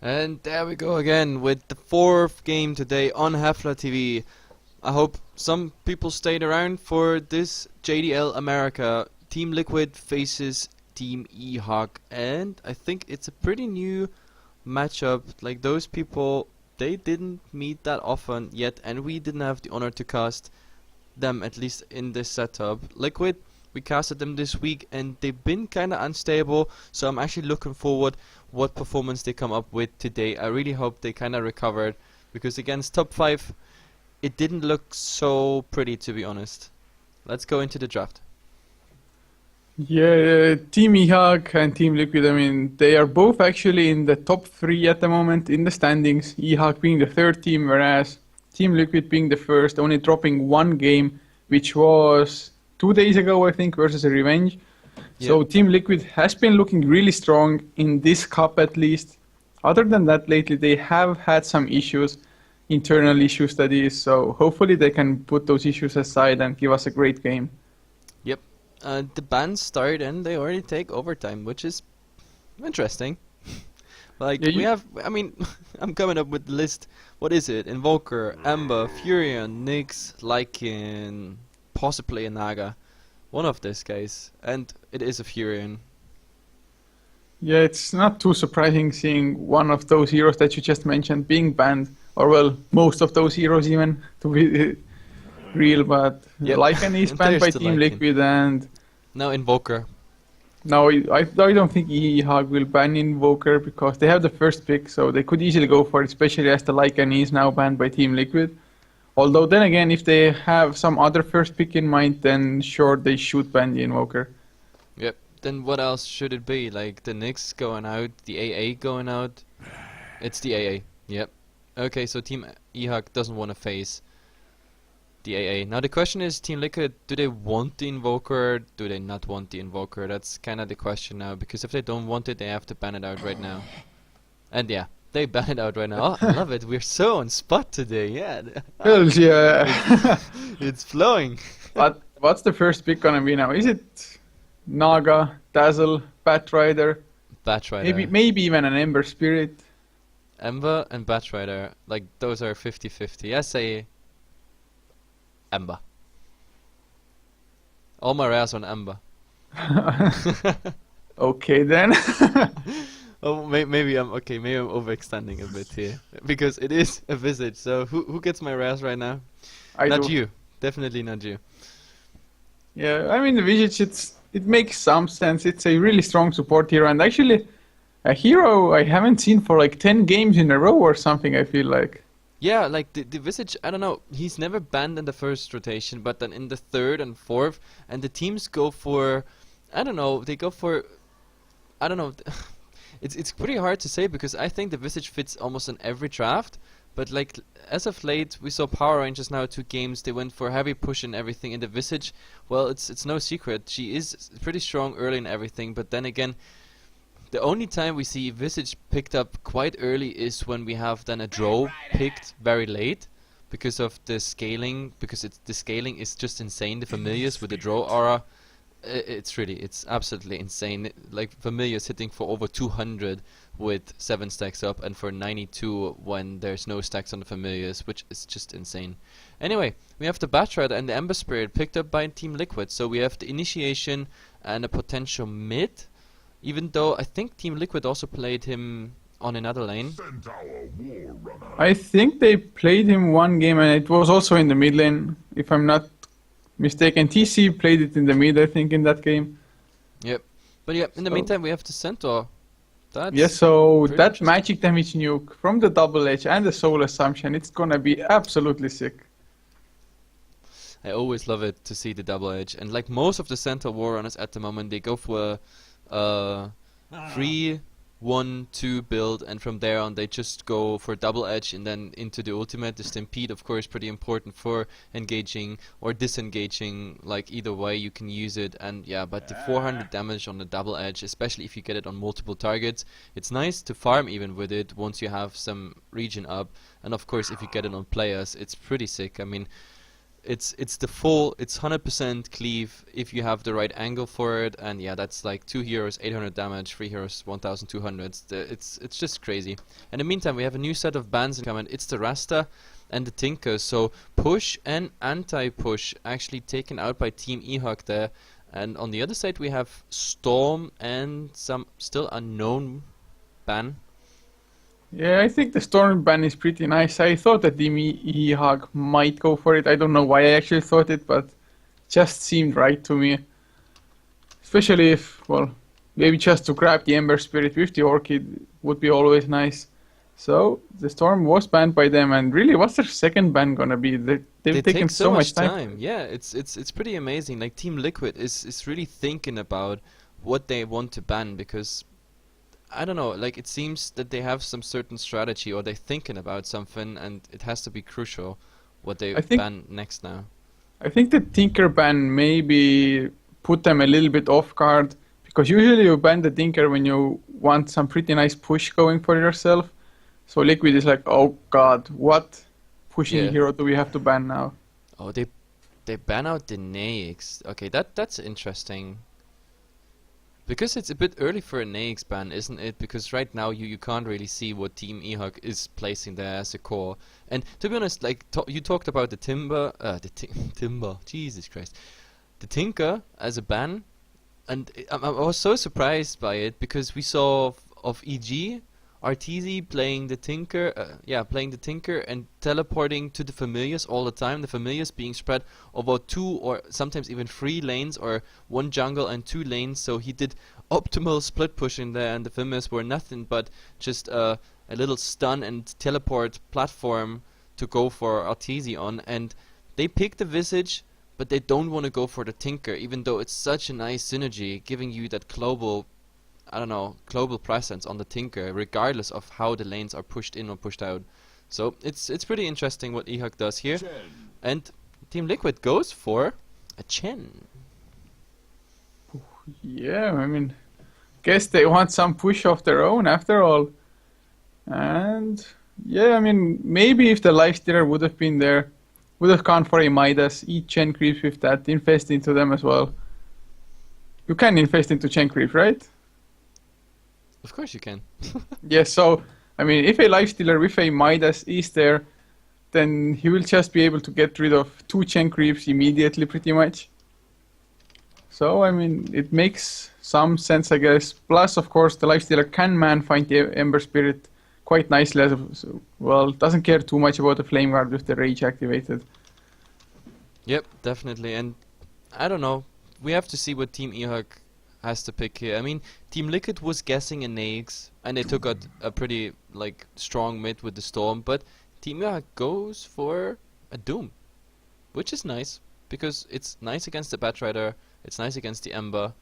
And there we go again with the fourth game today on Heflatv. I hope some people stayed around for this JDL America. Team Liquid faces Team eHug, and I think it's a pretty new matchup. Like, those people, they didn't meet that often yet, and we didn't have the honor to cast them, at least in this setup. Liquid, we casted them this week and they've been kinda unstable, so I'm actually looking forward what performance they come up with today. I really hope they kinda recovered, because against top 5 it didn't look so pretty, to be honest. Let's go into the draft. Yeah, Team eHug and Team Liquid, I mean, they are both actually in the top 3 at the moment in the standings. eHug being the third team, whereas Team Liquid being the first, only dropping one game, which was 2 days ago, I think, versus a Revenge. So Team Liquid has been looking really strong in this cup at least. Other than that, lately they have had some issues, internal issues that is, so hopefully they can put those issues aside and give us a great game. Yep. The bans start and they already take overtime, which is interesting. Like, Yeah, we have, I mean, I'm coming up with the list. What is it? Invoker, Ember, Furion, Nyx, Lycan, possibly a Naga. One of these guys. And it is a Furion. Yeah, it's not too surprising seeing one of those heroes that you just mentioned being banned, or well, most of those heroes even, to be real, but Yep. Lycan is And banned there's by the Team Lycan. Liquid, and Now Invoker. now I don't think eHug will ban Invoker because they have the first pick, so they could easily go for it, especially as the Lycan is now banned by Team Liquid. Although then again, if they have some other first pick in mind, then sure, they should ban the Invoker. Yep. Then what else should it be? Like, the Nyx going out, the AA going out? It's the AA. Yep. Okay, so Team eHug doesn't want to face the AA. Now the question is, Team Liquid, do they want the Invoker? Do they not want the Invoker? That's kind of the question now, because if they don't want it, they have to ban it out right now. And yeah, they ban it out right now. Oh, I love it. We're so on spot today. Yeah. Well, yeah. It's flowing. But what's the first pick gonna be now? Is it Naga, Dazzle, Batrider, Batrider. maybe even an Ember Spirit? Ember and Batrider, like, those are 50-50. I say Ember. All my rares on Ember. Okay then. Oh, maybe I'm okay. Maybe I'm overextending a bit here, because it is a Visage. So who gets my rares right now? I Not do. you. Definitely not you. Yeah, I mean the Visage, it makes some sense. It's a really strong support hero, and actually a hero I haven't seen for like 10 games in a row or something, I feel like. Yeah, like the Visage, I don't know, he's never banned in the first rotation, but then in the third and fourth, and the teams go for, I don't know, they go for, I don't know, it's pretty hard to say, because I think the Visage fits almost in every draft, but like, as of late, we saw Power Rangers now 2 games, they went for heavy push and everything, and the Visage, well, it's no secret, she is pretty strong early in everything, but then again, the only time we see Visage picked up quite early is when we have then a draw picked very late, because of the scaling, because the scaling is just insane. The familiars with the draw aura, it's absolutely insane. Like, familiars hitting for over 200 with 7 stacks up, and for 92 when there's no stacks on the familiars, which is just insane. Anyway, we have the Batrider and the Ember Spirit picked up by Team Liquid, so we have the initiation and a potential mid. Even though I think Team Liquid also played him on another lane. I think they played him one game and it was also in the mid lane, if I'm not mistaken. TC played it in the mid, I think, in that game. Yep. But yeah, in the meantime we have the Centaur. That's Yeah, so pretty that interesting. magic damage nuke from the double edge and the soul assumption, it's gonna be absolutely sick. I always love it to see the double edge. And like most of the Centaur war runners at the moment, they go for a 3-1-2 build, and from there on they just go for double edge and then into the ultimate. The Stampede, of course, pretty important for engaging or disengaging, like either way you can use it. And yeah, but the 400 damage on the double edge, especially if you get it on multiple targets, it's nice to farm even with it once you have some region up. And of course if you get it on players, it's pretty sick. I mean, it's the full, it's 100% cleave if you have the right angle for it, and yeah, that's like 2 heroes 800 damage, 3 heroes 1200. It's just crazy. In the meantime, we have a new set of bans incoming. It's the Rasta and the Tinker. So push and anti-push actually taken out by Team eHug there. And on the other side we have Storm and some still unknown ban. Yeah, I think the Storm ban is pretty nice. I thought that the eHug might go for it. I don't know why I actually thought it, but just seemed right to me. Especially if, well, maybe just to grab the Ember Spirit with the Orchid would be always nice. So the Storm was banned by them, and really, what's their second ban gonna be? They've They taken take so much time. time. Yeah, it's pretty amazing. Like Team Liquid is really thinking about what they want to ban, because I don't know, like it seems that they have some certain strategy, or they're thinking about something, and it has to be crucial what they I think ban next now. I think the Tinker ban maybe put them a little bit off guard, because usually you ban the Tinker when you want some pretty nice push going for yourself. So Liquid is like, oh god, what pushing Yeah. hero do we have to ban now? Oh, they ban out the Naix. Okay, that's interesting. Because it's a bit early for a Naix ban, isn't it? Because right now you can't really see what Team eHug is placing there as a core. And to be honest, like you talked about the Timber, Jesus Christ, the Tinker as a ban, and I was so surprised by it, because we saw of EG RTZ playing the Tinker, playing the Tinker and teleporting to the Familiars all the time. The Familiars being spread over 2 or sometimes even 3 lanes, or 1 jungle and 2 lanes. So he did optimal split pushing there, and the Familiars were nothing but just a little stun and teleport platform to go for RTZ on. And they picked the Visage, but they don't want to go for the Tinker, even though it's such a nice synergy, giving you that global, I don't know, global presence on the Tinker, regardless of how the lanes are pushed in or pushed out. So it's pretty interesting what eHug does here. And Team Liquid goes for a Chen. Yeah, I mean, guess they want some push of their own after all. And yeah, I mean, maybe if the Lifestealer would have been there, would have gone for a Midas, eat Chen creeps with that, infest into them as well. You can infest into Chen creeps, right? Of course you can. Yes, so, I mean, if a Lifestealer with a Midas is there, then he will just be able to get rid of 2 Chen creeps immediately, pretty much. So, I mean, it makes some sense, I guess. Plus, of course, the Lifestealer can find the Ember Spirit quite nicely. Well, doesn't care too much about the Flame Guard with the Rage activated. Yep, definitely. And I don't know, we have to see what Team eHug has to pick here. I mean, Team Liquid was guessing a Naix, and they took out a pretty like strong mid with the Storm, but Team eHug goes for a Doom, which is nice, because it's nice against the Batrider, it's nice against the Ember.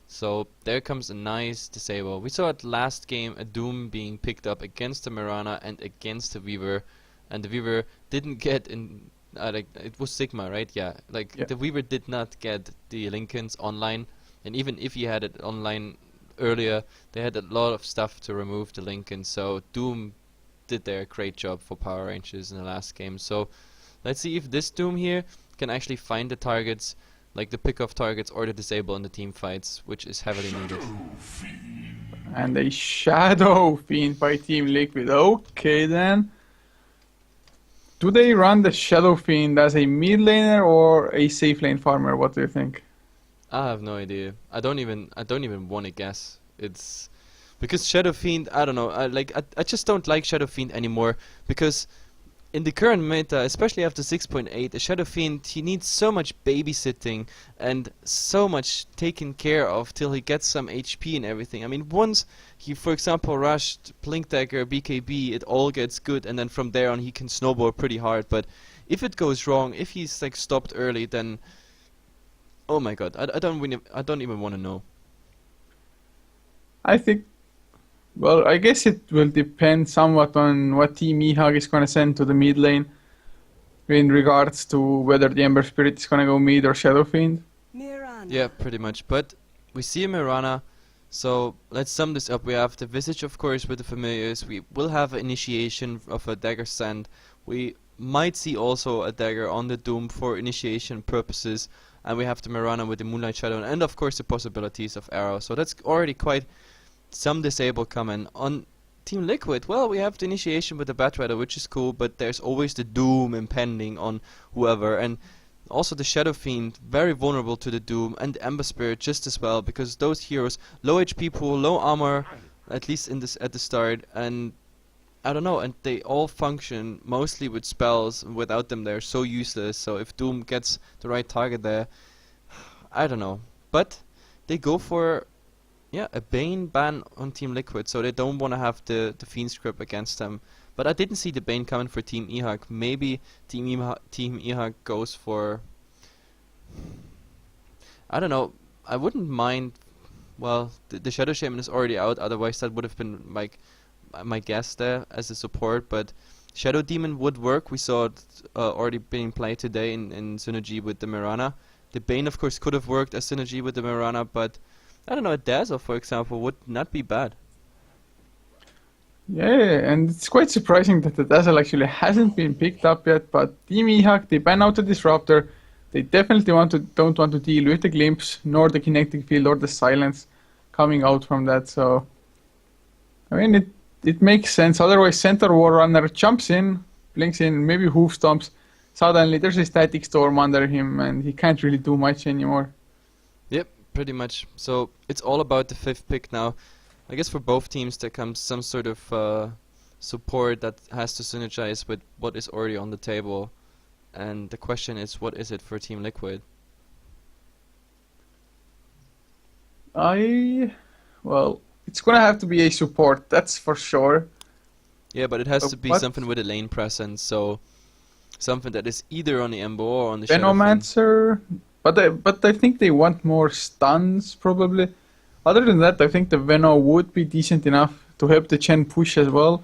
So there comes a nice disable. We saw it last game, a Doom being picked up against the Mirana and against the Weaver, and the Weaver didn't get in. Like it was Sigma, right? Yeah. Like Yeah. the Weaver did not get the Lincolns online, and even if he had it online earlier, they had a lot of stuff to remove the Lincoln. So Doom did their great job for power ranges in the last game. So let's see if this Doom here can actually find the targets, like the pick off targets or the disable in the team fights, which is heavily needed. And a Shadow Fiend by Team Liquid. Okay, then. Do they run the Shadow Fiend as a mid laner or a safe lane farmer? What do you think? I have no idea. I don't even want to guess. It's because Shadow Fiend, I don't know. I just don't like Shadow Fiend anymore, because in the current meta, especially after 6.8, a Shadow Fiend, he needs so much babysitting and so much taken care of till he gets some HP and everything. I mean, once he, for example, rushed Blink Dagger, BKB, it all gets good, and then from there on he can snowball pretty hard. But if it goes wrong, if he's like stopped early, then oh my god, I don't even want to know. I think, well, I guess it will depend somewhat on what Team eHug is going to send to the mid lane in regards to whether the Ember Spirit is going to go mid or Shadow Fiend. Yeah, pretty much. But we see a Mirana, so let's sum this up. We have the Visage, of course, with the Familiars. We will have an initiation of a Dagger Sand. We might see also a dagger on the Doom for initiation purposes, and we have the Mirana with the Moonlight Shadow, and of course the possibilities of Arrow. So that's already quite some disable coming. On Team Liquid, well, we have the initiation with the Batrider, which is cool, but there's always the Doom impending on whoever, and also the Shadow Fiend, very vulnerable to the Doom, and the Ember Spirit just as well, because those heroes, low HP pool, low armor, at least in this at the start, and I don't know, and they all function mostly with spells. Without them, they're so useless. So if Doom gets the right target there, I don't know. But they go for, yeah, a Bane ban on Team Liquid, so they don't want to have the Fiend script against them. But I didn't see the Bane coming for Team eHug. Maybe Team eHug goes for, I don't know. I wouldn't mind. Well, the Shadow Shaman is already out. Otherwise, that would have been like my guess there as a support, but Shadow Demon would work. We saw it already being played today in synergy with the Mirana. The Bane, of course, could have worked as synergy with the Mirana, but I don't know, a Dazzle, for example, would not be bad. Yeah, and it's quite surprising that the Dazzle actually hasn't been picked up yet, but Team eHug, they ban out the Disruptor. They definitely don't want to deal with the Glimpse, nor the Kinetic Field, or the Silence coming out from that, so I mean, it makes sense. Otherwise, Centaur War Runner jumps in, blinks in, maybe hoof stomps. Suddenly, there's a Static Storm under him, and he can't really do much anymore. Yep, pretty much. So it's all about the 5th pick now. I guess for both teams, there comes some sort of support that has to synergize with what is already on the table. And the question is, what is it for Team Liquid? Well, it's gonna have to be a support, that's for sure. Yeah, but it has to be something with a lane presence, so something that is either on the Ember or on the Venomancer, but I think they want more stuns probably. Other than that, I think the Veno would be decent enough to help the Chen push as well.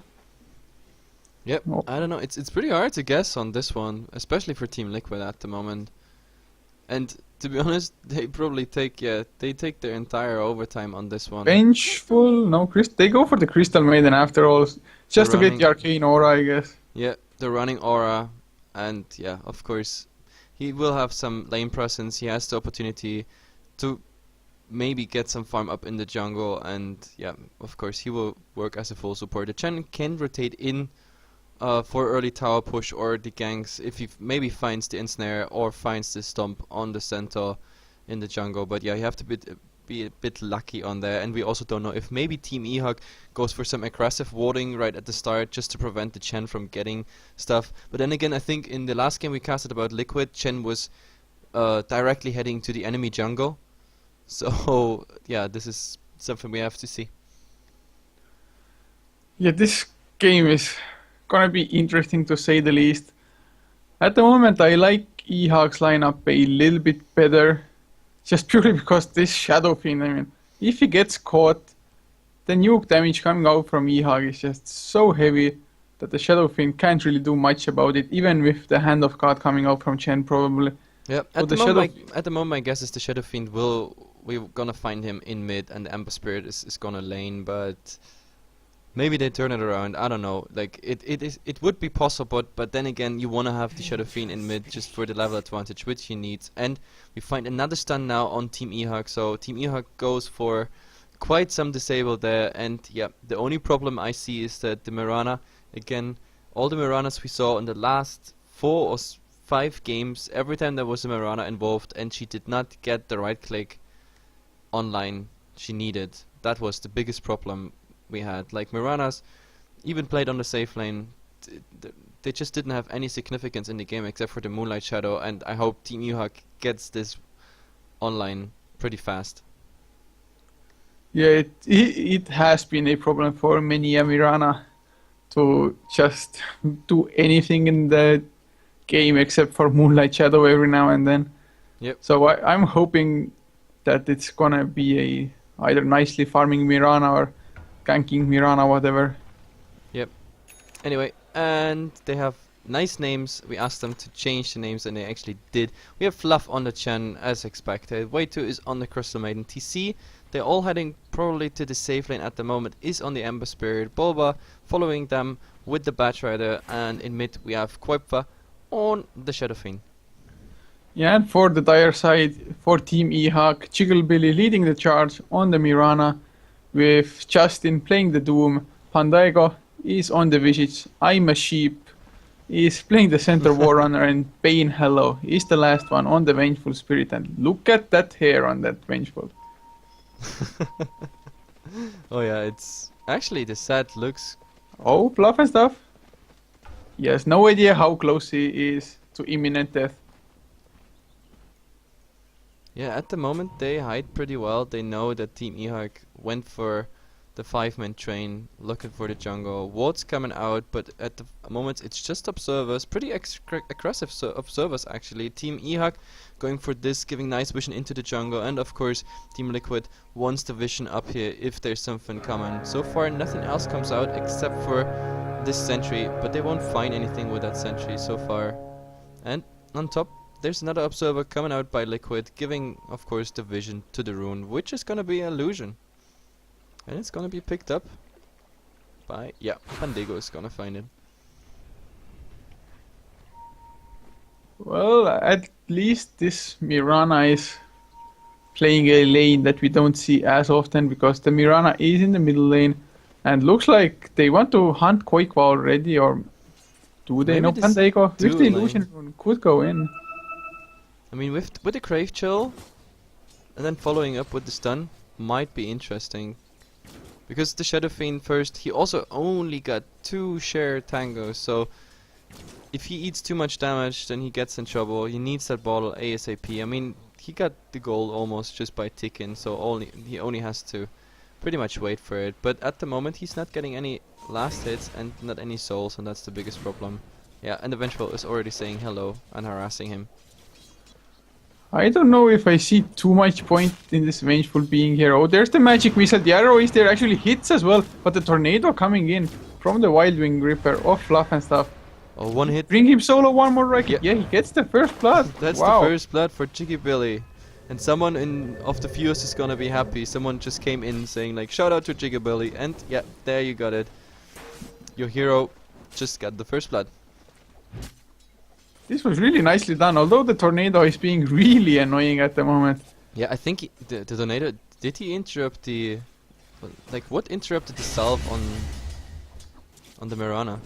Yep, I don't know, it's pretty hard to guess on this one, especially for Team Liquid at the moment. And to be honest, they probably take their entire overtime on this one. Vengeful, no, they go for the Crystal Maiden after all, just to get the Arcane Aura, I guess. Yeah, the running Aura, and yeah, of course, he will have some lane presence. He has the opportunity to maybe get some farm up in the jungle, and yeah, of course, he will work as a full support. The Chen can rotate in for early tower push or the ganks if he maybe finds the ensnare or finds the stomp on the centaur in the jungle. But yeah, you have to be a bit lucky on there, and we also don't know if maybe Team eHug goes for some aggressive warding right at the start just to prevent the Chen from getting stuff. But then again, I think in the last game we casted about Liquid, Chen was directly heading to the enemy jungle. So yeah, this is something we have to see. Yeah, this game is gonna be interesting to say the least. At the moment, I like eHug's lineup a little bit better, just purely because this Shadow Fiend, I mean, if he gets caught, the nuke damage coming out from eHug is just so heavy that the Shadow Fiend can't really do much about it, even with the Hand of God coming out from Chen probably. Yeah, at the moment my guess is the Shadow Fiend we're gonna find him in mid, and the Ember Spirit is gonna lane, but maybe they turn it around. I don't know. Like it would be possible, but then again, you wanna have the Shadow Fiend in mid just for the level advantage, which he needs. And we find another stun now on Team eHug. So Team eHug goes for quite some disable there. And yeah, the only problem I see is that the Mirana, again, all the Miranas we saw in the last 4 or 5 games, every time there was a Mirana involved, and she did not get the right click online she needed. That was the biggest problem we had. Like, Miranas, even played on the safe lane, they just didn't have any significance in the game except for the Moonlight Shadow, and I hope Team eHug gets this online pretty fast. Yeah, it has been a problem for many Mirana to just do anything in the game except for Moonlight Shadow every now and then. Yep. So I'm hoping that it's gonna be either nicely farming Mirana or ganking Mirana, whatever. Yep. Anyway, and they have nice names. We asked them to change the names, and they actually did. We have Fluff on the Chen, as expected. Way 2 is on the Crystal Maiden. TC They're all heading probably to the safe lane at the moment, is on the Ember Spirit. Bulba following them with the Batrider, and in mid we have Quippa on the Shadow Fiend. Yeah, and for the dire side, for Team eHug, Chigglebilly leading the charge on the Mirana, with Justin playing the Doom. Pandaigo is on the Visage. I'm a Sheep is playing the Center Warrunner, and Bane Hello is the last one on the Vengeful Spirit. And look at that hair on that Vengeful. Oh yeah, it's actually the set looks. Oh, Fluff and stuff. He has no idea how close he is to imminent death. Yeah, at the moment they hide pretty well. They know that Team eHug went for the 5-man train, looking for the jungle. Ward's coming out, but at the moment it's just observers. Pretty aggressive observers actually. Team eHug going for this, giving nice vision into the jungle, and of course Team Liquid wants the vision up here if there's something coming. So far nothing else comes out except for this sentry, but they won't find anything with that sentry so far. And on top there's another observer coming out by Liquid, giving of course the vision to the rune, which is gonna be illusion. And it's gonna be picked up by, yeah, Pandaigo is gonna find it. Well, at least this Mirana is playing a lane that we don't see as often, because the Mirana is in the middle lane and looks like they want to hunt Koikwa already, or do they? Maybe No, this Pandaigo with dual the lane. illusion rune could go in. I mean, with the Crave Chill, and then following up with the stun, might be interesting. Because the Shadow Fiend first, he also only got 2 share tangos, so if he eats too much damage, then he gets in trouble. He needs that bottle ASAP. I mean, he got the gold almost just by ticking, so he only has to pretty much wait for it. But at the moment, he's not getting any last hits and not any souls, and that's the biggest problem. Yeah, and the Vengeful is already saying hello and harassing him. I don't know if I see too much point in this Vengeful being here. Oh, there's the magic missile. The arrow is there, actually hits as well. But the tornado coming in from the Wild Wing Ripper of Fluff and stuff. Oh, one hit. Bring him solo one more rocket. Yeah, he gets the first blood. That's wow. the first blood for Chigglebilly. And someone of the viewers is gonna be happy. Someone just came in saying like, shout out to Chigglebilly. And yeah, there you got it. Your hero just got the first blood. This was really nicely done, although the tornado is being really annoying at the moment. Yeah, I think the tornado, did he interrupt the... Like, what interrupted the salve on the Mirana?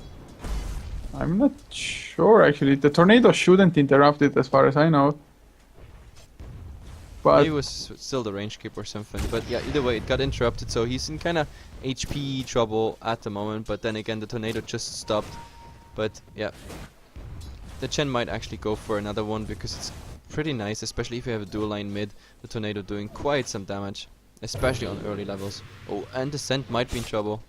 I'm not sure actually. The tornado shouldn't interrupt it as far as I know. But Maybe it was still the range keep or something. But yeah, either way, it got interrupted, so he's in kind of HP trouble at the moment. But then again, the tornado just stopped. But yeah, the Chen might actually go for another one because it's pretty nice, especially if you have a dual line mid. The tornado doing quite some damage, especially on early levels. Oh, and the Scent might be in trouble.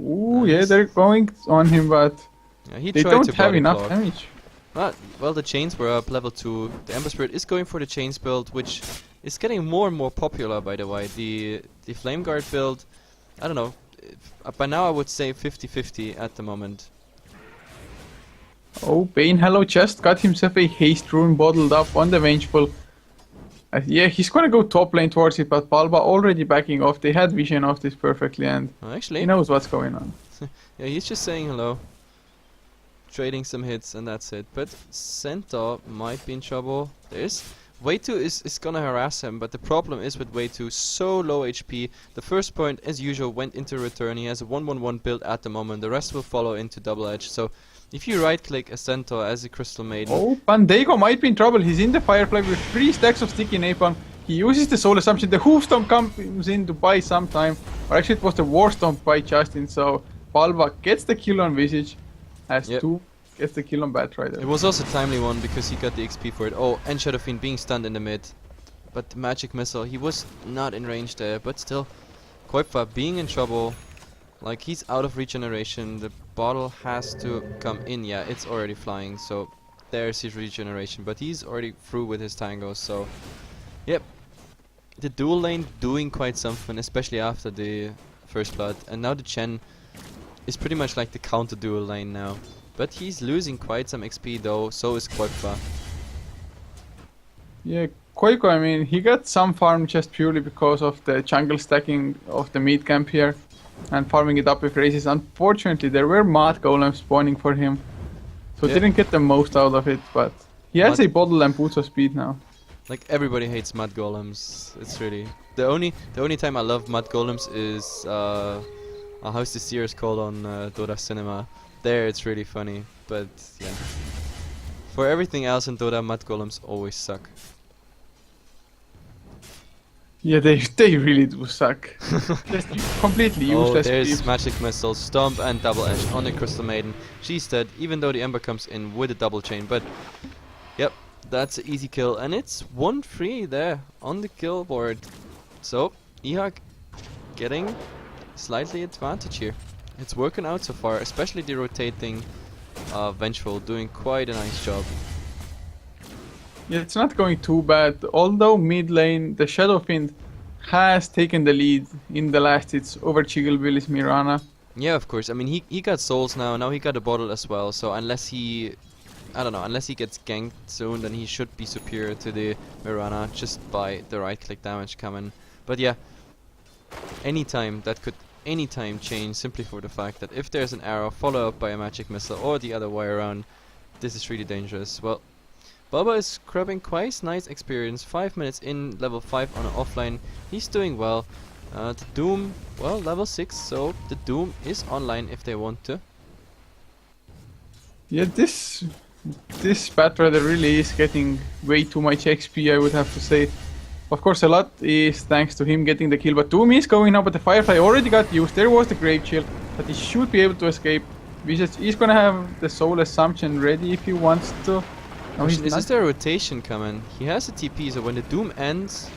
ooh, yeah, they're going on him, but Yeah, he they tried don't to have body enough block. damage. Well, the chains were up level 2. The Ember Spirit is going for the chains build, which is getting more and more popular, by the way. The Flame Guard build, I don't know. By now I would say 50-50 at the moment. Oh, Bane Hello just got himself a haste rune bottled up on the Vengeful. Yeah, he's gonna go top lane towards it, but Balba already backing off. They had vision of this perfectly, and Actually, he knows what's going on. yeah, he's just saying hello. Trading some hits and that's it. But Centaur might be in trouble. There's Way2 is gonna harass him, but the problem is with Way2 so low HP. The first point, as usual, went into return. He has a 1-1-1 build at the moment. The rest will follow into double edge. So if you right click a Centaur as a Crystal Maiden, Oh, Pandaigo might be in trouble. He's in the Firefly with 3 stacks of sticky napalm. He uses the Soul Assumption. The Hoof Stomp comes in to buy some time. Or actually it was the War Stomp by Justin. So Balba gets the kill on Visage. Has Yep. 2. Gets the kill on Batrider. it was also a timely one because he got the XP for it. Oh, and Shadow Fiend being stunned in the mid. But the magic missile, he was not in range there, but still. Koipa being in trouble. Like, he's out of regeneration. The bottle has to come in. Yeah, it's already flying, so there's his regeneration. But he's already through with his tangos, so... Yep. The dual lane doing quite something, especially after the first blood. And now the Chen is pretty much like the counter dual lane now. But he's losing quite some XP though, so is Koipa. Yeah, Koiko, I mean, he got some farm just purely because of the jungle stacking of the mid camp here and farming it up with races. Unfortunately, there were mud golems spawning for him, so Yeah. didn't get the most out of it, but he has Mud- a bottle and boots of speed now. Like everybody hates mud golems. It's really the only time I love mud golems is how's the series called on Dota Cinema. There it's really funny, but yeah. For everything else in Dota, mud golems always suck. Yeah, they really do suck. Just completely Oh, useless there's creeps. Magic Missile, Stomp and Double Edge on the Crystal Maiden. She's dead, even though the Ember comes in with a double chain, but yep, that's an easy kill, and it's 1-3 there on the kill board. So, eHug getting slightly advantage here. It's working out so far, especially the rotating Vengeful doing quite a nice job. Yeah, it's not going too bad. Although mid lane, the Shadow Fiend has taken the lead in the last hits over Chigglebilly's Mirana. Yeah, of course. I mean, he got souls now he got a bottle as well, so unless he... I don't know, unless he gets ganked soon, then he should be superior to the Mirana just by the right click damage coming. But yeah, anytime that could anytime change simply for the fact that if there's an arrow followed up by a magic missile or the other way around, this is really dangerous. Well, Bubba is grabbing quite nice experience, 5 minutes in, level 5 on an offline. He's doing well. The Doom, well, level 6, so the Doom is online if they want to. Yeah, this Batrider really is getting way too much XP, I would have to say. Of course, a lot is thanks to him getting the kill, but Doom is going now, but the Firefly already got used. There was the Grave Shield, but he should be able to escape. He's gonna have the Soul Assumption ready if he wants to. No, he's Is not. there a rotation coming? He has a TP, so when the Doom ends,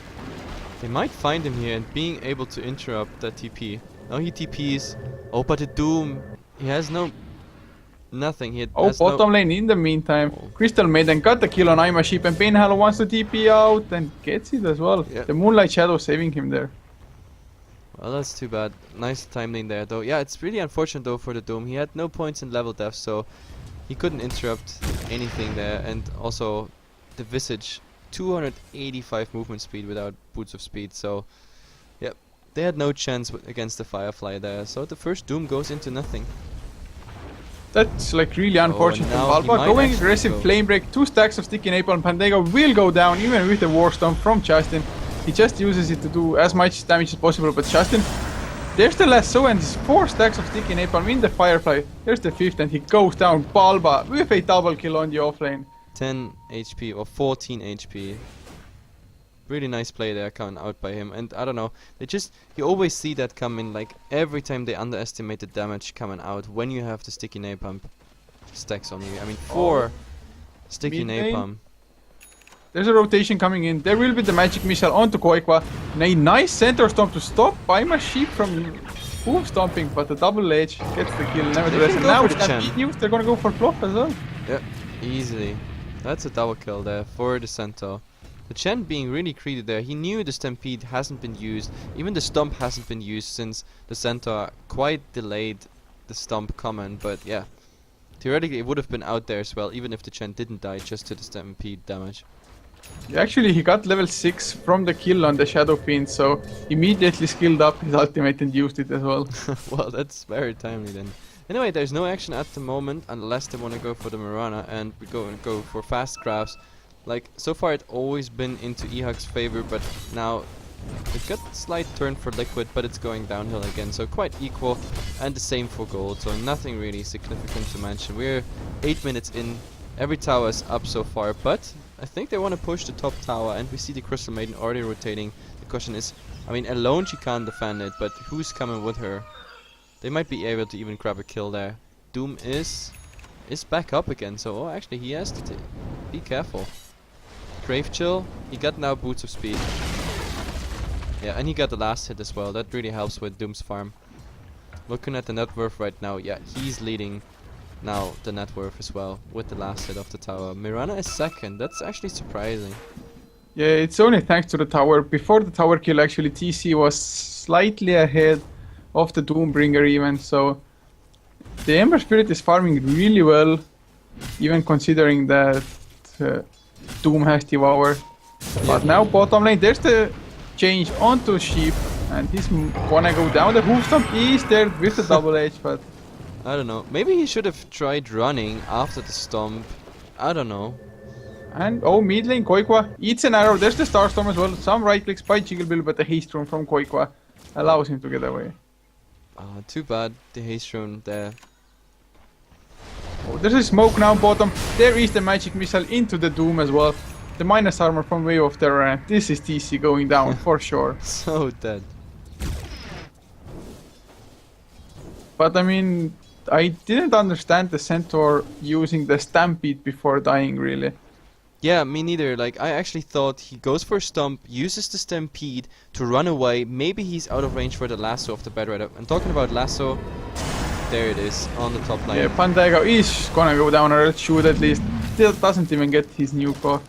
they might find him here and being able to interrupt that TP. Now he TPs. Oh, but the Doom, he has nothing. He Oh, has bottom lane in the meantime. Oh. Crystal Maiden got the kill on Ima Sheep, and Painhallow wants to TP out and gets it as well. Yeah. The Moonlight Shadow saving him there. Well, that's too bad. Nice timing there, though. Yeah, it's really unfortunate, though, for the Doom. He had no points in level def, so he couldn't interrupt anything there. And also, the Visage, 285 movement speed without Boots of Speed, so yep. They had no chance against the Firefly there, so the first Doom goes into nothing. That's like really unfortunate. now he Valva might going actually aggressive go. flame break, 2 stacks of sticky napalm. Pandega will go down even with the War Storm from Justin. He just uses it to do as much damage as possible, but Justin, there's the lasso and his 4 stacks of sticky napalm in the Firefly. There's the 5th and he goes down. Balba with a double kill on the offlane. 10 HP or 14 HP. Really nice play there coming out by him, and I don't know, you always see that coming, like every time they underestimate the damage coming out when you have the sticky napalm stacks on you. I mean, 4 sticky Mid lane. napalm. There's a rotation coming in. There will be the magic missile onto Koikwa. And a nice center stomp to stop Paima Sheep from hoof stomping, but the double edge gets the kill nevertheless. can And go now for it's the not Chen. being used. They're gonna go for Fluff as well. Yep, easily. That's a double kill there for the Centaur. The Chen being really greedy there. He knew the Stampede hasn't been used. Even the Stomp hasn't been used since the Centaur quite delayed the Stomp comment. But yeah, theoretically it would have been out there as well, even if the Chen didn't die just to the Stampede damage. Actually, he got level 6 from the kill on the Shadow Fiend, so immediately skilled up his ultimate and used it as well. Well, that's very timely then. Anyway, there's no action at the moment unless they want to go for the Mirana, and we go for fast grabs. Like, so far it's always been into eHug's favor, but now it got a slight turn for Liquid, but it's going downhill again, so quite equal, and the same for Gold, so nothing really significant to mention. We're 8 minutes in, every tower is up so far, but I think they want to push the top tower, and we see the Crystal Maiden already rotating. The question is, I mean, alone she can't defend it, but who's coming with her? They might be able to even grab a kill there. Doom is back up again, so actually he has to be careful. Grave Chill, he got now Boots of Speed. Yeah, and he got the last hit as well. That really helps with Doom's farm. Looking at the net worth right now, yeah, he's leading now the net worth as well with the last hit of the tower. Mirana is second. That's actually surprising. Yeah, it's only thanks to the tower. Before the tower kill, actually, TC was slightly ahead of the Doombringer even, so the Ember Spirit is farming really well, even considering that Doom has Devour. But now bottom lane, there's the change onto Sheep, and he's gonna go down. The hoof stomp is there with the double edge, but I don't know. Maybe he should have tried running after the stomp. I don't know. and oh, mid lane Koikwa eats an arrow. There's the Starstorm as well. Some right clicks by Jigglebill, but the haste rune from Koikwa allows him to get away. Too bad the haste rune there. Oh, there's a smoke now bottom. There is the magic missile into the Doom as well. The minus armor from Wave of Terror, and this is TC going down for sure. So dead. But I mean, I didn't understand the Centaur using the Stampede before dying, really. Yeah, me neither. Like, I actually thought he goes for a stomp, uses the stampede to run away. Maybe he's out of range for the lasso of the Bad Rider. I'm talking about lasso. There it is, on the top line. Yeah, Pandego is gonna go down or shoot at least. Still doesn't even get his nuke off.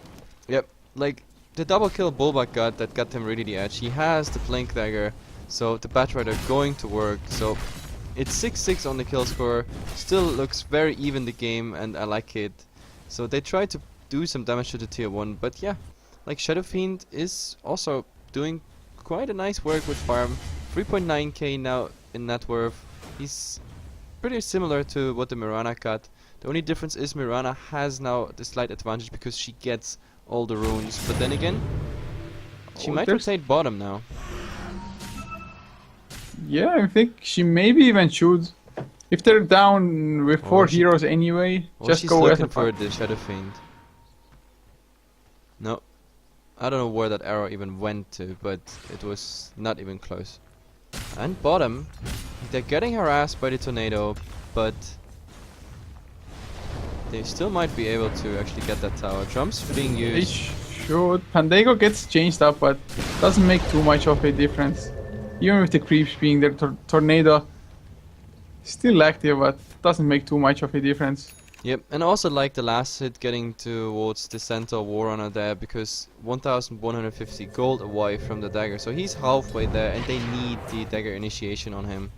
Yep, like, the double kill Bulbak got, that got him really the edge. He has the Blink Dagger, so the Bat Rider going to work. So, it's 6-6 on the kill score. Still looks very even the game, and I like it. So, they try to do some damage to the tier 1, but yeah, like Shadow Fiend is also doing quite a nice work with farm. 3.9k now in net worth. He's pretty similar to what the Mirana got. The only difference is Mirana has now the slight advantage because she gets all the runes, but then again, she might rotate bottom now. Yeah, I think she maybe even should. If they're down with 4 heroes anyway, just she's go as looking a for the Shadow Fiend. No, I don't know where that arrow even went to, but it was not even close. And bottom, they're getting harassed by the tornado, but they still might be able to actually get that tower. Drums being They used. should. Pandego gets changed up, but doesn't make too much of a difference. Even with the creeps being there, tornado still active, but doesn't make too much of a difference. Yep, and also like the last hit getting towards the Centaur Warrunner there, because 1150 gold away from the dagger, so he's halfway there and they need the dagger initiation on him.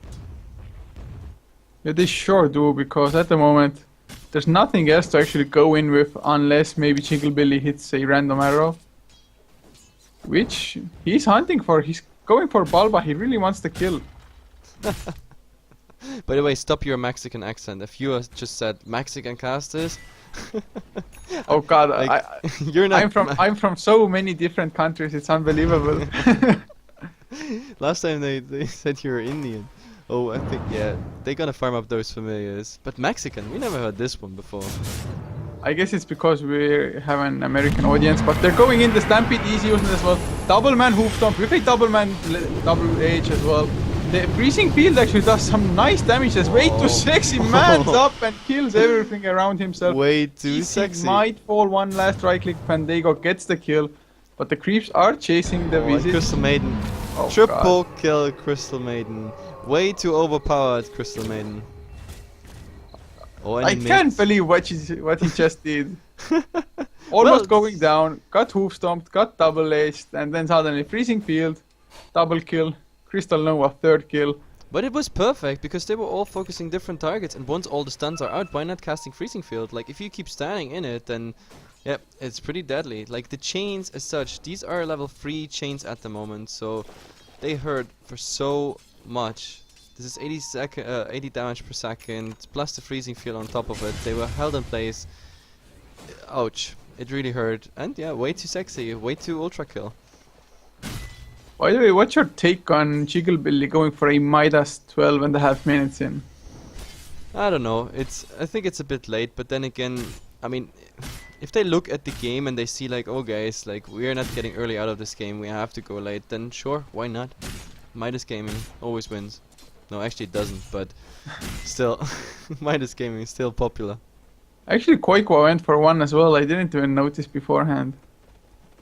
Yeah, they sure do, because at the moment there's nothing else to actually go in with unless maybe Chicklebilly hits a random arrow. Which he's hunting for, he's going for Balba, he really wants the kill. By the way, stop your Mexican accent. If you just said Mexican casters, Oh god, like, you're not. I'm from so many different countries, it's unbelievable. Last time they said you were Indian. Oh, I think yeah, they're gonna farm up those familiars. But Mexican, we never heard this one before. I guess it's because we have an American audience, but they're going in the Stampede easy using as well. Double man hoof stomp with a double H as well. The freezing field actually does some nice damage. As way too sexy, mans up and kills everything around himself. Way too TC sexy. might fall one last right click. Pandego gets the kill, but the creeps are chasing the visit. Crystal Maiden. Oh, Triple God. kill Crystal Maiden. Way too overpowered Crystal Maiden. Oh, and I can't believe what he just did. Almost going down, got hoof stomped, got double edged, and then suddenly freezing field, double kill, Crystal Nova third kill. But it was perfect because they were all focusing different targets, and once all the stuns are out, why not casting freezing field? Like if you keep standing in it, then yeah, it's pretty deadly. Like the chains as such, these are level 3 chains at the moment, so they hurt for so much. This is 80 damage per second, plus the freezing field on top of it. They were held in place. Ouch. It really hurt. And yeah, way too sexy, way too ultra kill. By the way, what's your take on Jigglebilly going for a Midas 12.5 minutes in? I don't know. I think it's a bit late, but then again, I mean, if they look at the game and they see like, oh guys, like we're not getting early out of this game, we have to go late, then sure, why not? Midas Gaming always wins. No, actually it doesn't, but still, Midas Gaming is still popular. Actually, Koikwa went for one as well. I didn't even notice beforehand.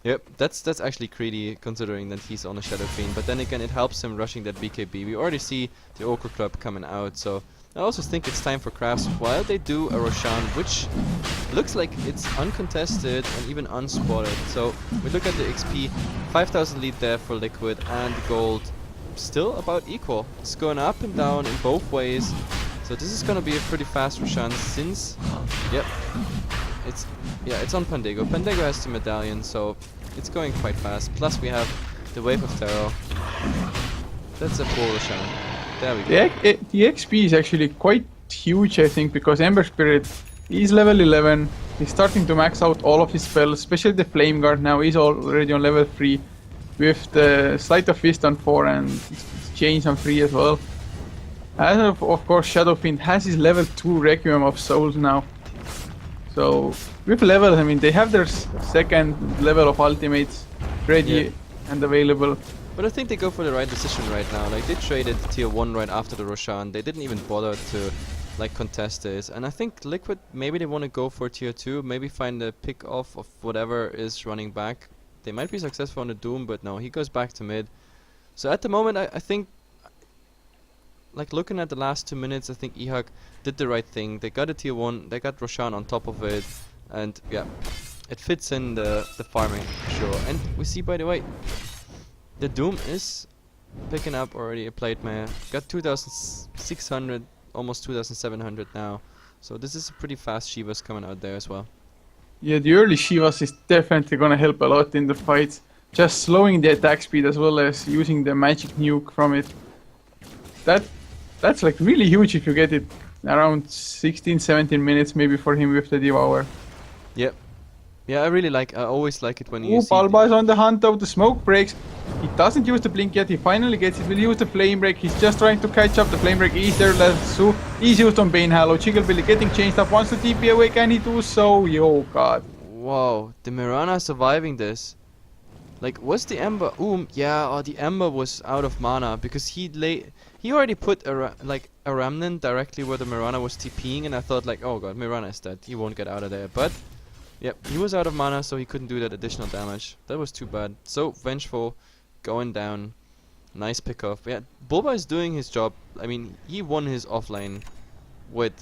Yep, that's actually greedy considering that he's on a Shadow Fiend, but then again it helps him rushing that BKB. We already see the Ochre Club coming out, so I also think it's time for crafts while they do a Roshan, which looks like it's uncontested and even unspotted. So we look at the XP, 5000 lead there for Liquid, and the gold still about equal. It's going up and down in both ways. So this is gonna be a pretty fast Roshan since, yep, it's on Pandego. Pandego has the medallion, so it's going quite fast. Plus we have the wave of Terror. That's a poor Roshan. There we go. The XP is actually quite huge, I think, because Ember Spirit is level 11. He's starting to max out all of his spells, especially the Flame Guard now. He's already on level 3 with the Sleight of Fist on 4 and Chains on 3 as well. And of course, Shadow Fiend has his level 2 Requiem of Souls now. So with levels, I mean, they have their second level of ultimates ready and available. But I think they go for the right decision right now. Like, they traded tier 1 right after the Roshan. They didn't even bother to like contest this. And I think Liquid, maybe they want to go for tier 2, maybe find a pick off of whatever is running back. They might be successful on the Doom, but no, he goes back to mid. So at the moment, I think, like looking at the last 2 minutes, I think eHug did the right thing. They got a tier 1, they got Roshan on top of it, and yeah, it fits in the farming for sure. And we see, by the way, the Doom is picking up already a plate mare. Got 2,600, almost 2,700 now. So this is a pretty fast Shivas coming out there as well. Yeah, the early Shivas is definitely gonna help a lot in the fights. Just slowing the attack speed as well as using the magic nuke from it. That's like really huge if you get it around 16-17 minutes maybe for him with the Devour. Yep. Yeah, I always like it when you Oh, see Balba is on the hunt out, the smoke breaks. He doesn't use the blink yet, he finally gets it, will use the flame break, he's just trying to catch up, the flame break is there, Lasso is used on Bane Hallow, Chigglebilly getting changed up, wants to TP away, can he do so? Yo, god. Wow, the Mirana surviving this. Like, was the Ember? Yeah, the Ember was out of mana because he already put a remnant directly where the Mirana was TPing, and I thought like, oh god, Mirana is dead. He won't get out of there. But yep, he was out of mana, so he couldn't do that additional damage. That was too bad. So Vengeful going down. Nice pickoff. Yeah, Bulba is doing his job. I mean, he won his offlane with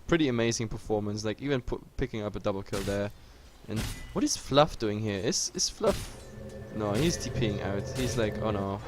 pretty amazing performance. Like even picking up a double kill there. And what is Fluff doing here? Is Fluff? No, he's TPing out. He's like, oh no.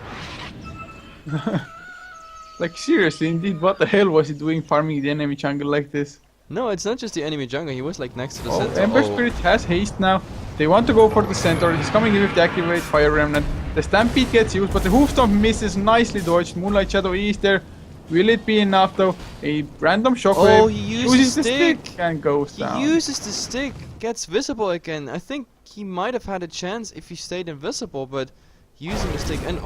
Like seriously, indeed, what the hell was he doing farming the enemy jungle like this? No, it's not just the enemy jungle. He was like next to the Oh, center. Ember Spirit has haste now. They want to go for the center. He's coming in with the activate Fire Remnant. The Stampede gets used, but the Hoofstomp misses. Nicely dodged. Moonlight Shadow is there. Will it be enough though? A random shockwave. Oh, he uses the stick. and goes down. He uses the stick. Gets visible again. I think he might have had a chance if he stayed invisible, but using the stick and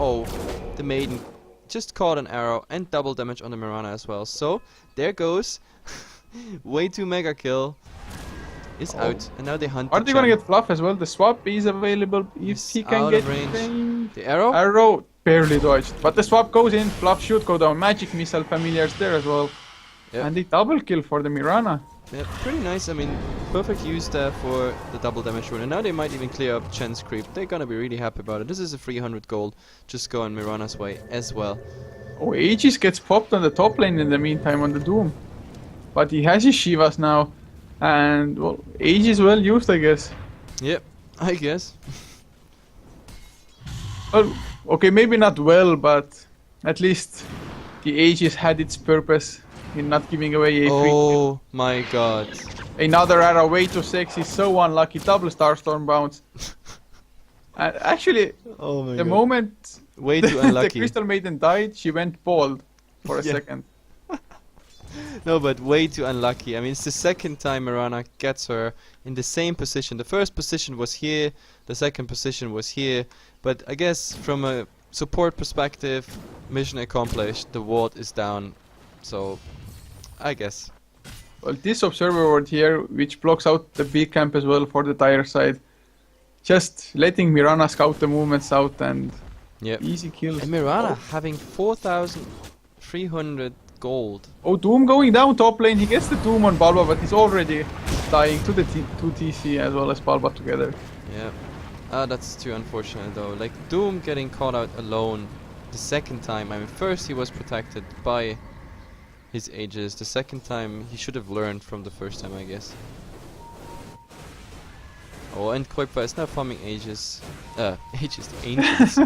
the Maiden just caught an arrow and double damage on the Mirana as well. So there goes way too mega kill is out, and now they hunt. Are they gonna get Fluff as well? The swap is available if he can out get of range. thing. The arrow? Arrow barely dodged, but the swap goes in. Fluff should go down. Magic Missile Familiars there as well, and the double kill for the Mirana. Yeah, pretty nice. I mean, perfect use there for the double damage rune. And now they might even clear up Chen's creep. They're gonna be really happy about it. This is a 300 gold. Just going Mirana's way as well. Oh, Aegis gets popped on the top lane in the meantime on the Doom. But he has his Shivas now. And, well, Aegis well used, I guess. Yep, I guess. Well, okay, maybe not well, but at least the Aegis had its purpose in not giving away a free kill. My god. Another arrow, way too sexy, so unlucky, double Starstorm bounce. Actually, the moment way too unlucky. the Crystal Maiden died, she went bald for a second. No, but way too unlucky. I mean, it's the second time Mirana gets her in the same position. The first position was here, the second position was here. But I guess from a support perspective, mission accomplished, the ward is down. So, I guess. Well, this observer ward here, which blocks out the big camp as well for the tire side. Just letting Mirana scout the movements out and easy kills. And Mirana having 4,300 gold. Oh, Doom going down top lane. He gets the Doom on Balba, but he's already dying to the 2 TC as well as Balba together. Yeah. That's too unfortunate though. Like Doom getting caught out alone the second time. I mean, first he was protected by his Aegis. The second time he should have learned from the first time, I guess. Oh, and Koipa is now farming Aegis. Aegis, Ancients.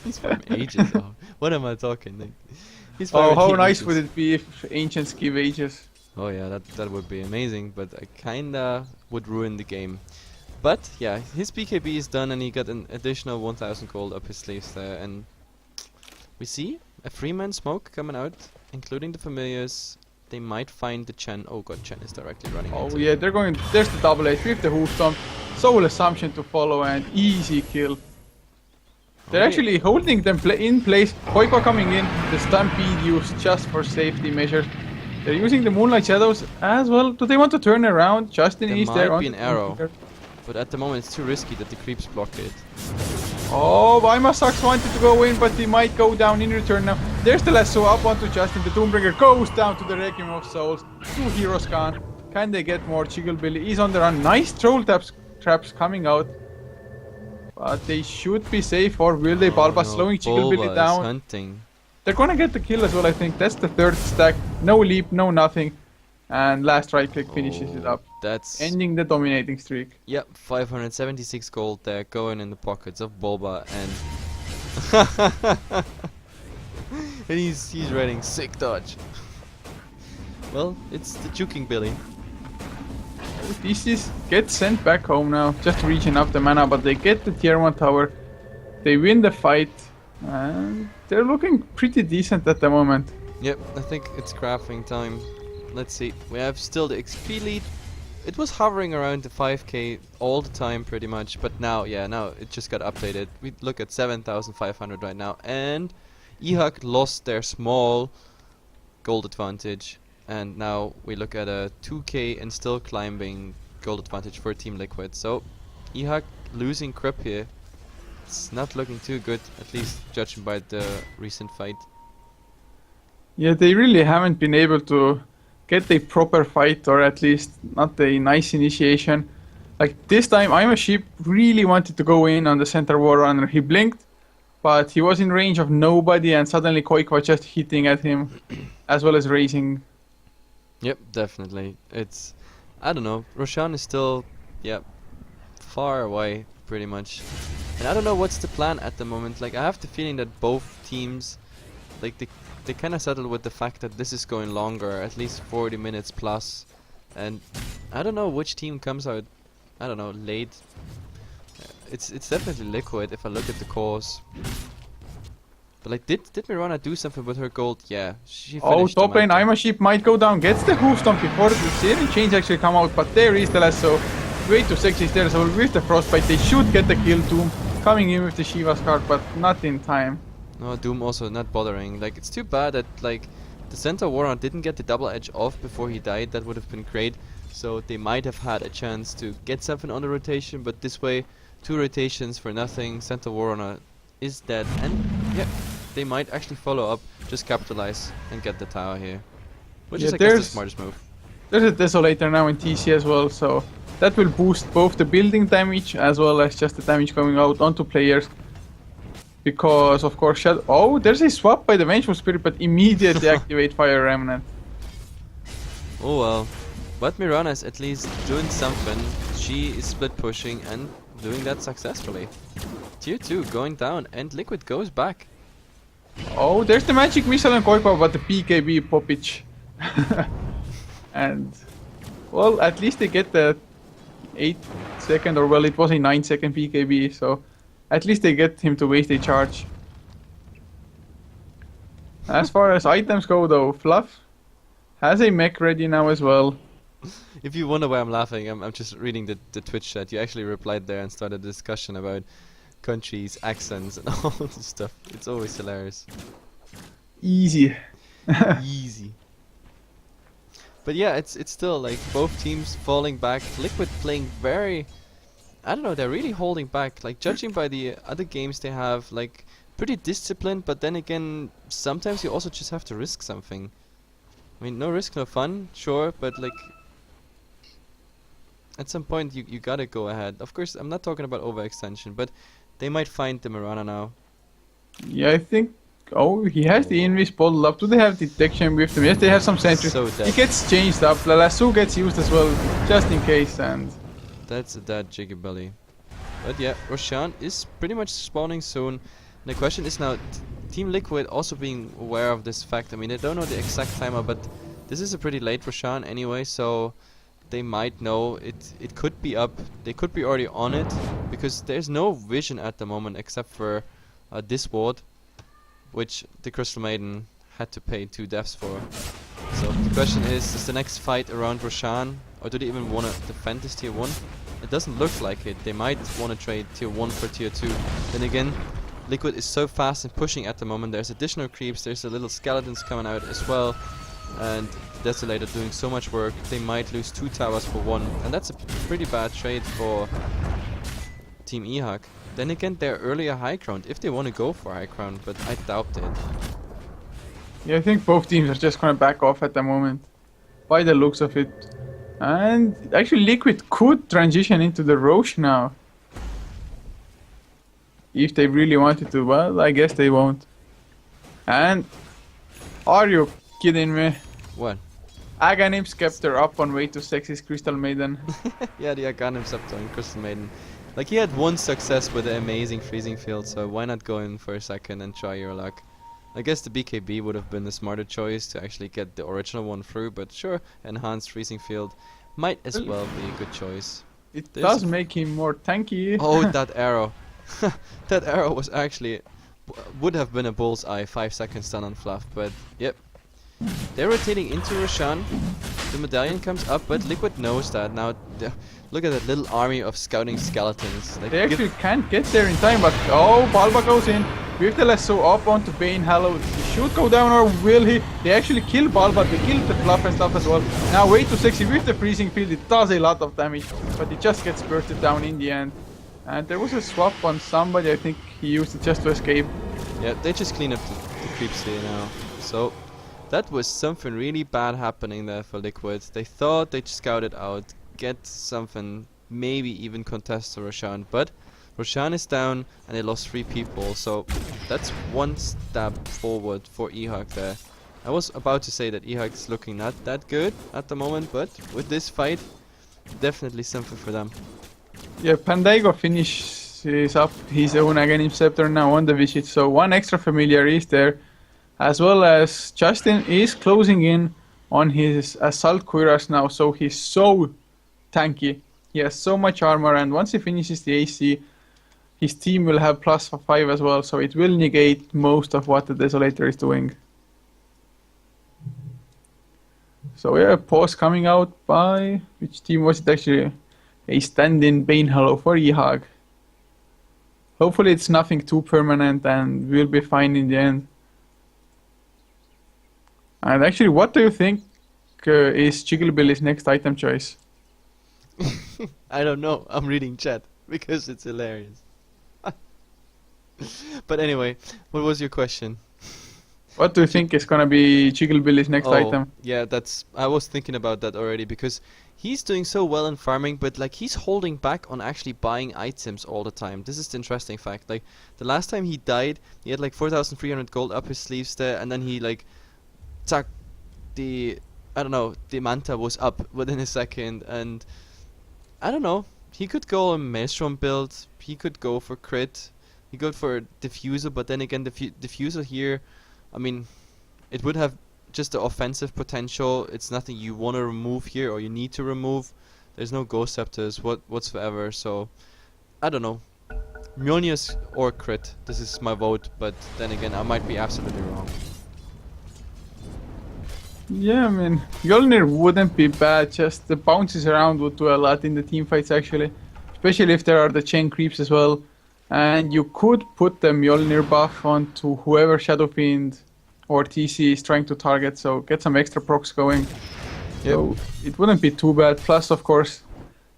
He's farming Aegis. Oh, what am I talking? Like, he's oh, how Aegis. nice would it be if Ancients give Aegis? Oh yeah, that would be amazing, but I kinda would ruin the game. But yeah, his BKB is done and he got an additional 1000 gold up his sleeves there. And we see a 3-man smoke coming out, including the familiars. They might find the Chen. Oh god, Chen is directly running Oh into yeah, they're going. There's the double H with the hoof stomp. Soul Assumption to follow and easy kill. They're actually holding them in place. Koiko coming in. The Stampede used just for safety measures. They're using the Moonlight Shadows as well. Do they want to turn around? Justin is there. There might be an arrow, but at the moment it's too risky that the creeps block it. Oh, Imasax wanted to go in, but he might go down in return now. There's the lasso up onto Justin. The Doombringer goes down to the Requiem of Souls. 2 heroes gone. Can they get more? Chigglebilly is on the run. Nice troll traps coming out. But they should be safe, or will they? Balba slowing Chigglebilly down. Hunting. They're gonna get the kill as well, I think. That's the 3rd stack. No leap, no nothing. And last right click finishes it up. That's ending the dominating streak. Yep, 576 gold there going in the pockets of Bulba and and he's running sick dodge. Well, it's the juking Billy. Oh, this is get sent back home now. Just reaching up the mana, but they get the tier 1 tower. They win the fight. And they're looking pretty decent at the moment. Yep, I think it's crafting time. Let's see. We have still the XP lead. It was hovering around the 5k all the time pretty much, but now, yeah, now it just got updated. We look at 7,500 right now, and eHug lost their small gold advantage, and now we look at a 2k and still climbing gold advantage for Team Liquid. So eHug losing Crip here. It's not looking too good, at least judging by the recent fight. Yeah, they really haven't been able to get a proper fight, or at least not a nice initiation. Like this time, I'm a Sheep really wanted to go in on the center war runner. He blinked, but he was in range of nobody, and suddenly Koik was just hitting at him, as well as raising. Yep, definitely. It's, I don't know, Roshan is still, yeah, far away, pretty much. And I don't know what's the plan at the moment. Like, I have the feeling that both teams, like, they kind of settled with the fact that this is going longer, at least 40 minutes plus. And I don't know which team comes out, I don't know, late. It's definitely Liquid if I look at the cores. But like, did Mirana do something with her gold? Yeah, she finished. Oh, top lane, I'm a Sheep might go down, gets the hoof stomp before the searing change actually come out, but there is the lasso. Way too sexy there, so with the frostbite they should get the kill. Doom coming in with the Shiva's card, but not in time. No, Doom also not bothering. Like, it's too bad that like the center warrior didn't get the double edge off before he died. That would have been great. So they might have had a chance to get something on the rotation, but this way, 2 rotations for nothing. Center warrior is dead, and yeah, they might actually follow up, just capitalize and get the tower here, which is I guess the smartest move. There's a Desolator now in TC as well, so that will boost both the building damage as well as just the damage coming out onto players. Because of course oh, there's a swap by the Vengeful Spirit, but immediately activate Fire Remnant. Oh well, but Mirana is at least doing something. She is split pushing and doing that successfully. Tier 2 going down and Liquid goes back. Oh, there's the Magic Missile and Koipa, but the PKB Poppage. And well, at least they get the 8-second, or well, it was a 9-second PKB, so at least they get him to waste a charge. As far as items go though, Fluff has a mech ready now as well. If you wonder why I'm laughing, I'm just reading the Twitch chat. You actually replied there and started a discussion about countries, accents and all this stuff. It's always hilarious. Easy. Easy. But yeah, it's still like both teams falling back. Liquid playing very, I don't know, they're really holding back. Like, judging by the other games they have, like, pretty disciplined, but then again, sometimes you also just have to risk something. I mean, no risk, no fun, sure, but like, at some point you gotta go ahead. Of course, I'm not talking about overextension, but they might find the Mirana now. Yeah, I think. Oh, he has the Invis bottled up. Do they have detection with them? Yes, they have some sentries. So he gets changed up. The lasso gets used as well, just in case, and that's a dead Jiggy Belly. But yeah, Roshan is pretty much spawning soon. And the question is now, Team Liquid also being aware of this fact. I mean, they don't know the exact timer, but this is a pretty late Roshan anyway, so they might know it could be up. They could be already on it, because there's no vision at the moment except for this ward, which the Crystal Maiden had to pay 2 deaths for. So the question is the next fight around Roshan, or do they even want to defend this tier 1? It doesn't look like it. They might want to trade tier 1 for tier 2. Then again, Liquid is so fast and pushing at the moment. There's additional creeps, there's the little skeletons coming out as well, and the Desolator doing so much work. They might lose 2 towers for 1, and that's a pretty bad trade for Team eHug. Then again, they're earlier high ground if they want to go for high ground, but I doubt it. Yeah, I think both teams are just gonna back off at the moment, by the looks of it. And actually Liquid could transition into the Roche now. If they really wanted to, well, I guess they won't. And are you kidding me? What? Aghanim Scepter up on way to Sexy's Crystal Maiden. Yeah, the Aghanim Scepter and Crystal Maiden. Like, he had one success with the amazing freezing field, so why not go in for a second and try your luck? I guess the BKB would have been the smarter choice to actually get the original one through, but sure, enhanced freezing field might as well be a good choice. It does make him more tanky. Oh, that arrow. That arrow was actually... would have been a bullseye, 5 seconds stun on Fluff, but yep. They're rotating into Roshan. The medallion comes up, but Liquid knows that. Now, look at that little army of scouting skeletons. Like, they actually can't get there in time, but oh, Balba goes in. With the lasso up onto Bane Hallow. He should go down, or will he? They actually kill Balba, they kill the Fluff and stuff as well. Now way too sexy with the freezing field, it does a lot of damage, but it just gets bursted down in the end. And there was a swap on somebody, I think he used it just to escape. Yeah, they just clean up the creeps here now. So, that was something really bad happening there for Liquid. They thought they'd scout it out, get something, maybe even contest to Roshan, but Roshan is down and they lost 3 people, so that's one step forward for eHug there. I was about to say that eHug is looking not that good at the moment, but with this fight, definitely something for them. Yeah, Pandaigo finishes up his own Aghanim Scepter now on the visit, so one extra familiar is there, as well as Justin is closing in on his Assault Cuirass now, so he's so tanky. He has so much armor, and once he finishes the AC, his team will have +5 as well, so it will negate most of what the Desolator is doing. So yeah, pause coming out by... which team was it actually? A stand-in Bane Hollow for eHug. Hopefully it's nothing too permanent and we'll be fine in the end. And actually, what do you think is Jigglebilly's next item choice? I don't know, I'm reading chat, because it's hilarious. But anyway, what was your question? What do you think is gonna be Jigglebilly's next item? Yeah, I was thinking about that already, because he's doing so well in farming, but like he's holding back on actually buying items all the time. This is the interesting fact. Like the last time he died, he had like 4,300 gold up his sleeves there, and then he like the Manta was up within a second, and I don't know. He could go on Maelstrom build. He could go for crit. He could go for diffuser, but then again, the diffuser here, I mean, it would have just the offensive potential. It's nothing you want to remove here or you need to remove. There's no Ghost Scepters whatsoever, so I don't know. Mjolnir's or crit. This is my vote, but then again, I might be absolutely wrong. Yeah, I mean, Mjolnir wouldn't be bad, just the bounces around would do a lot in the team fights actually. Especially if there are the chain creeps as well. And you could put the Mjolnir buff onto whoever Shadow Fiend or TC is trying to target, so get some extra procs going. Yep. So it wouldn't be too bad. Plus, of course,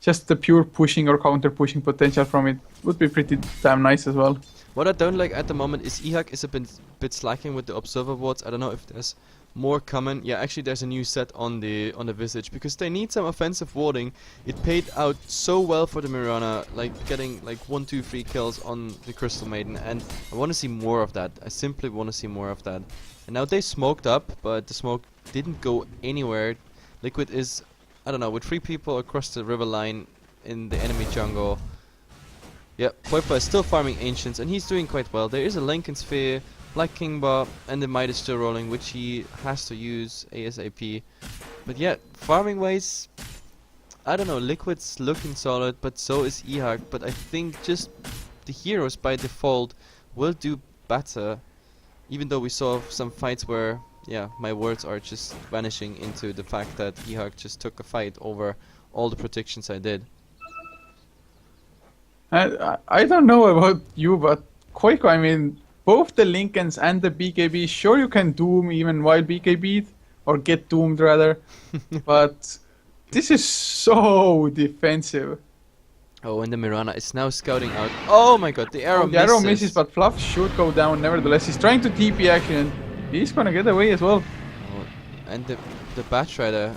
just the pure pushing or counter pushing potential from it would be pretty damn nice as well. What I don't like at the moment is eHug is a bit slacking with the observer wards. I don't know if there's more coming. Yeah, actually there's a new set on the Visage, because they need some offensive warding. It paid out so well for the Mirana, like getting like 1, 2, 3 kills on the Crystal Maiden, and I want to see more of that. I simply want to see more of that. And now they smoked up, but the smoke didn't go anywhere. Liquid is, I don't know, with 3 people across the river line in the enemy jungle. Yeah, Poipa is still farming Ancients, and he's doing quite well. There is a Lincoln Sphere, Black Kingba, and the Might is still rolling, which he has to use ASAP. But yeah, farming ways, I don't know, Liquid's looking solid, but so is eHug. But I think just the heroes by default will do better. Even though we saw some fights where, yeah, my words are just vanishing into the fact that eHug just took a fight over all the predictions I did. I don't know about you, but Koiko, I mean, both the Lincolns and the BKB, sure you can doom even while BKB'd, or get doomed rather, but this is so defensive. Oh, and the Mirana is now scouting out. Oh my god, the arrow The arrow misses, but Fluff should go down nevertheless. He's trying to TP action, and he's gonna get away as well. Oh, and the Batrider,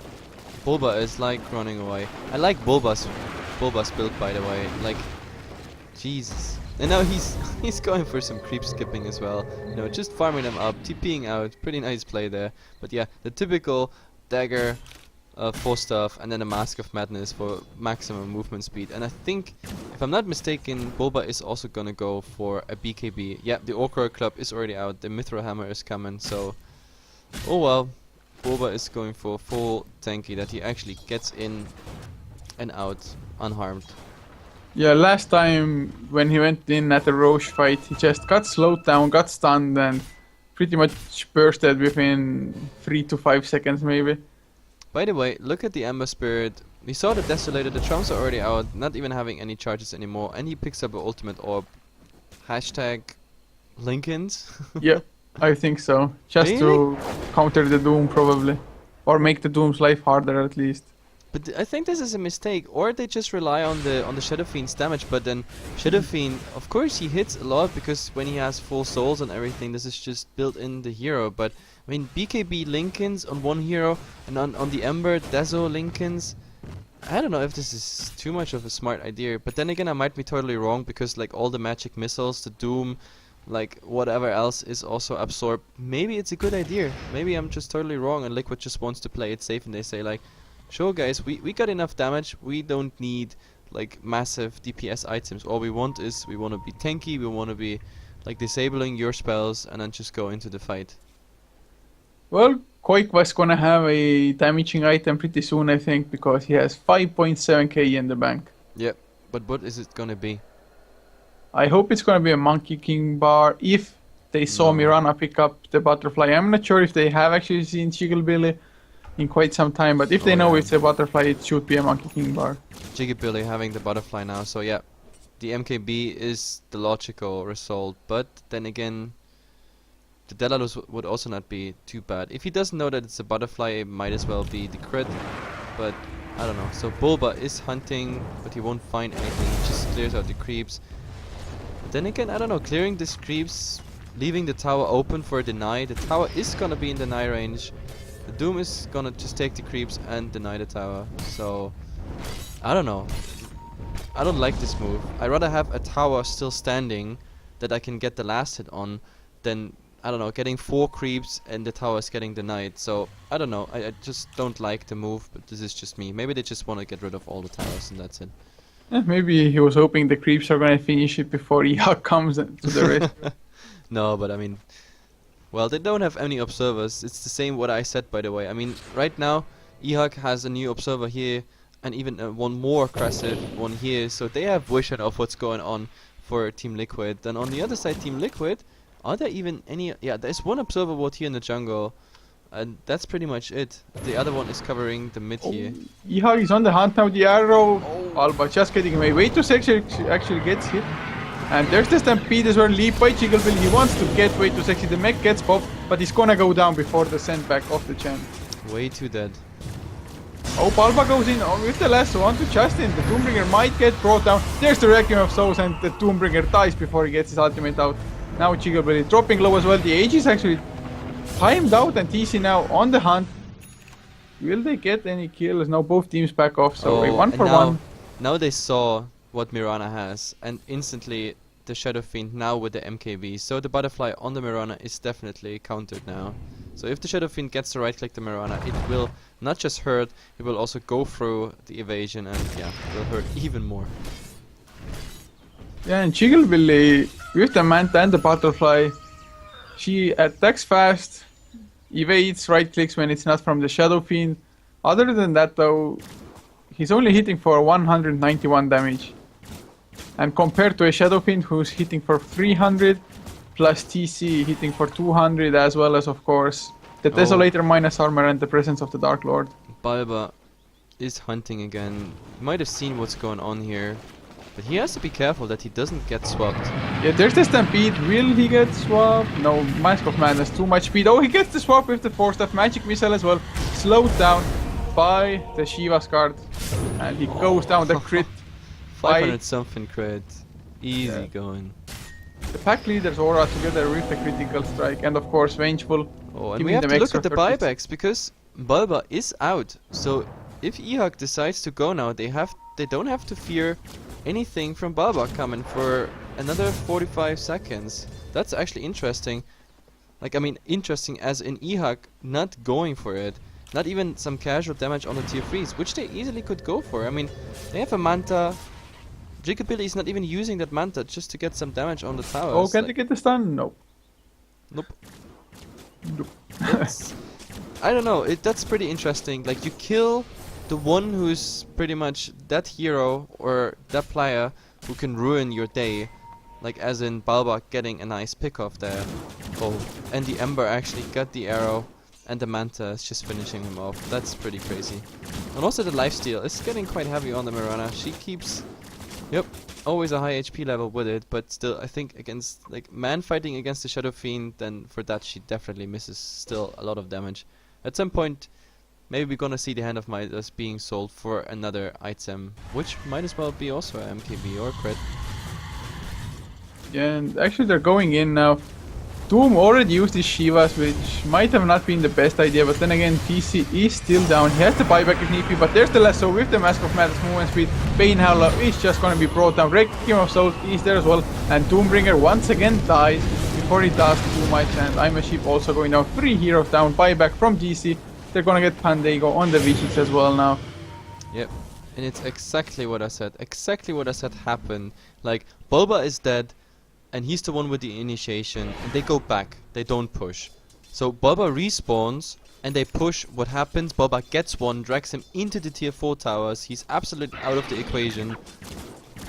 Bulba is like running away. I like Bulba's build, by the way. Like, Jesus. And now he's going for some creep skipping as well. You know, just farming them up, TPing out. Pretty nice play there. But yeah, the typical dagger for stuff, and then a Mask of Madness for maximum movement speed. And I think, if I'm not mistaken, Bulba is also gonna go for a BKB. Yeah, the Okra Club is already out. The Mithril Hammer is coming. So, oh well. Bulba is going for full tanky, that he actually gets in and out unharmed. Yeah, last time when he went in at the Roche fight, he just got slowed down, got stunned, and pretty much bursted within 3 to 5 seconds maybe. By the way, look at the Ember Spirit. We saw the Desolator, the Trumps are already out, not even having any charges anymore, and he picks up an ultimate orb. Hashtag Lincolns. Yeah, I think so. Just Really? to counter the Doom probably. Or make the Doom's life harder at least. But I think this is a mistake, or they just rely on the Shadow Fiend's damage. But then Shadow Fiend, of course, he hits a lot because when he has full souls and everything, this is just built in the hero. But I mean, BKB Lincolns on one hero, and on the Ember Deso Lincolns. I don't know if this is too much of a smart idea. But then again, I might be totally wrong because like all the magic missiles, the Doom, like whatever else is also absorbed. Maybe it's a good idea. Maybe I'm just totally wrong, and Liquid just wants to play it safe, and they say like, sure guys, we got enough damage, we don't need like massive DPS items. All we want is, we want to be tanky, we want to be like disabling your spells and then just go into the fight. Well, Koik was gonna have a damaging item pretty soon I think, because he has 5.7k in the bank. Yep, but what is it gonna be? I hope it's gonna be a Monkey King bar if they saw No. Mirana pick up the butterfly. I'm not sure if they have actually seen Chigglebilly in quite some time, but if they know it's a butterfly, it should be a Monkey King bar. Jigglybilly having the butterfly now, so yeah, the MKB is the logical result, but then again, the Daedalus would also not be too bad. If he doesn't know that it's a butterfly, it might as well be the crit, but I don't know. So Bulba is hunting, but he won't find anything, he just clears out the creeps. But then again, I don't know, clearing these creeps, leaving the tower open for a deny. The tower is gonna be in deny range. The Doom is gonna just take the creeps and deny the tower. So, I don't know. I don't like this move. I'd rather have a tower still standing that I can get the last hit on than, I don't know, getting 4 creeps and the tower is getting denied. So, I don't know. I just don't like the move, but this is just me. Maybe they just want to get rid of all the towers and that's it. Maybe he was hoping the creeps are gonna finish it before eHug comes to the rest. No, but I mean, well, they don't have any observers. It's the same what I said, by the way. I mean, right now, eHug has a new observer here, and even one more aggressive one here. So they have vision of what's going on for Team Liquid. Then on the other side, Team Liquid, are there even any? Yeah, there's one observer ward here in the jungle, and that's pretty much it. The other one is covering the mid here. eHug is on the hunt now, the arrow. Alba just getting away. Way too sexy actually gets hit. And there's the Stampede as well, leap by Chigglebilly. He wants to get way too sexy. The mech gets popped, but he's gonna go down before the send back off the champ. Way too dead. Oh, Palba goes in with the last one to Justin. The Doombringer might get brought down. There's the Requiem of Souls, and the Doombringer dies before he gets his ultimate out. Now Chigglebilly dropping low as well. The Age is actually timed out, and TC now on the hunt. Will they get any kills? Now both teams back off, so a 1 and for now, 1. Now they saw what Mirana has, and instantly the Shadow Fiend now with the MKB. So the butterfly on the Mirana is definitely countered now. So if the Shadow Fiend gets to right click the Mirana, it will not just hurt, it will also go through the evasion and yeah, will hurt even more. Yeah, and Chigglebilly with the Manta and the butterfly, she attacks fast, evades right clicks when it's not from the Shadow Fiend. Other than that though, he's only hitting for 191 damage. And compared to a Shadow Fiend who's hitting for 300, plus TC hitting for 200, as well as, of course, the Desolator minus armor and the presence of the Dark Lord. Balba is hunting again. You might have seen what's going on here. But he has to be careful that he doesn't get swapped. Yeah, there's the Stampede. Will he get swapped? No, Mask of Madness, too much speed. Oh, he gets the swap with the Force Staff Magic Missile as well. Slowed down by the Shiva's card. And he goes down the crit. 500 something crit. Easy going. The pack leaders aura together with the critical strike. And of course, Vengeful. Oh, and we have to look at the buybacks because Balba is out. So if eHug decides to go now, they don't have to fear anything from Balba coming for another 45 seconds. That's actually interesting. Like, I mean, interesting as in eHug not going for it. Not even some casual damage on the tier 3s, which they easily could go for. I mean, they have a Manta. Jigabili is not even using that Manta just to get some damage on the towers. Oh, can they get the stun? No. Nope. Nope. I don't know, that's pretty interesting. Like, you kill the one who's pretty much that hero or that player who can ruin your day. Like, as in Balba getting a nice pick off there. Oh, and the Ember actually got the arrow and the Manta is just finishing him off. That's pretty crazy. And also the lifesteal is getting quite heavy on the Mirana. She keeps, yep, always a high HP level with it, but still I think against, like, man fighting against the Shadow Fiend, then for that she definitely misses still a lot of damage. At some point, maybe we're gonna see the Hand of Midas being sold for another item, which might as well be also a MKB or crit. Yeah, and actually they're going in now. Doom already used his Shivas, which might have not been the best idea, but then again, TC is still down. He has the buyback if need be, but there's the lasso with the Mask of Madness movement speed. Bane Howler is just gonna be brought down. Requiem of Souls is there as well, and Doombringer once again dies before he does too much, and I'm a Sheep also going down. 3 heroes down, buyback from GC. They're gonna get Pandego on the V6 as well now. Yep, and it's exactly what I said. Exactly what I said happened. Like, Bulba is dead, and he's the one with the initiation, and they go back. They don't push. So Bulba respawns, and they push. What happens? Bulba gets one, drags him into the tier 4 towers. He's absolutely out of the equation.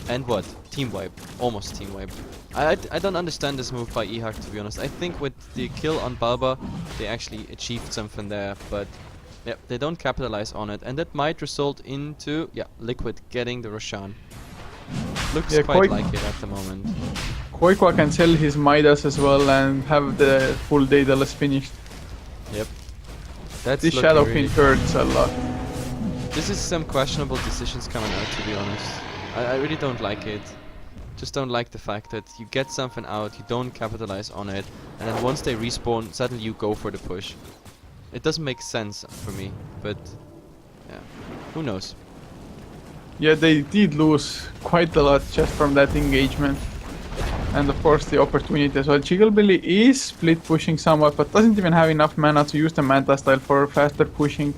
And what? Team wipe. Almost team wipe. I don't understand this move by eHug, to be honest. I think with the kill on Balba, they actually achieved something there, but yeah, they don't capitalize on it, and that might result into, yeah, Liquid getting the Roshan. Looks quite like it at the moment. Koikwa can sell his Midas as well and have the full Daedalus finished. Yep. That's this Shadow Fiend hurts a lot. This is some questionable decisions coming out, to be honest. I really don't like it. Just don't like the fact that you get something out, you don't capitalize on it, and then once they respawn, suddenly you go for the push. It doesn't make sense for me, but yeah, who knows. Yeah, they did lose quite a lot just from that engagement. And of course the opportunity as well. Jigabili is split pushing somewhat, but doesn't even have enough mana to use the Manta style for faster pushing.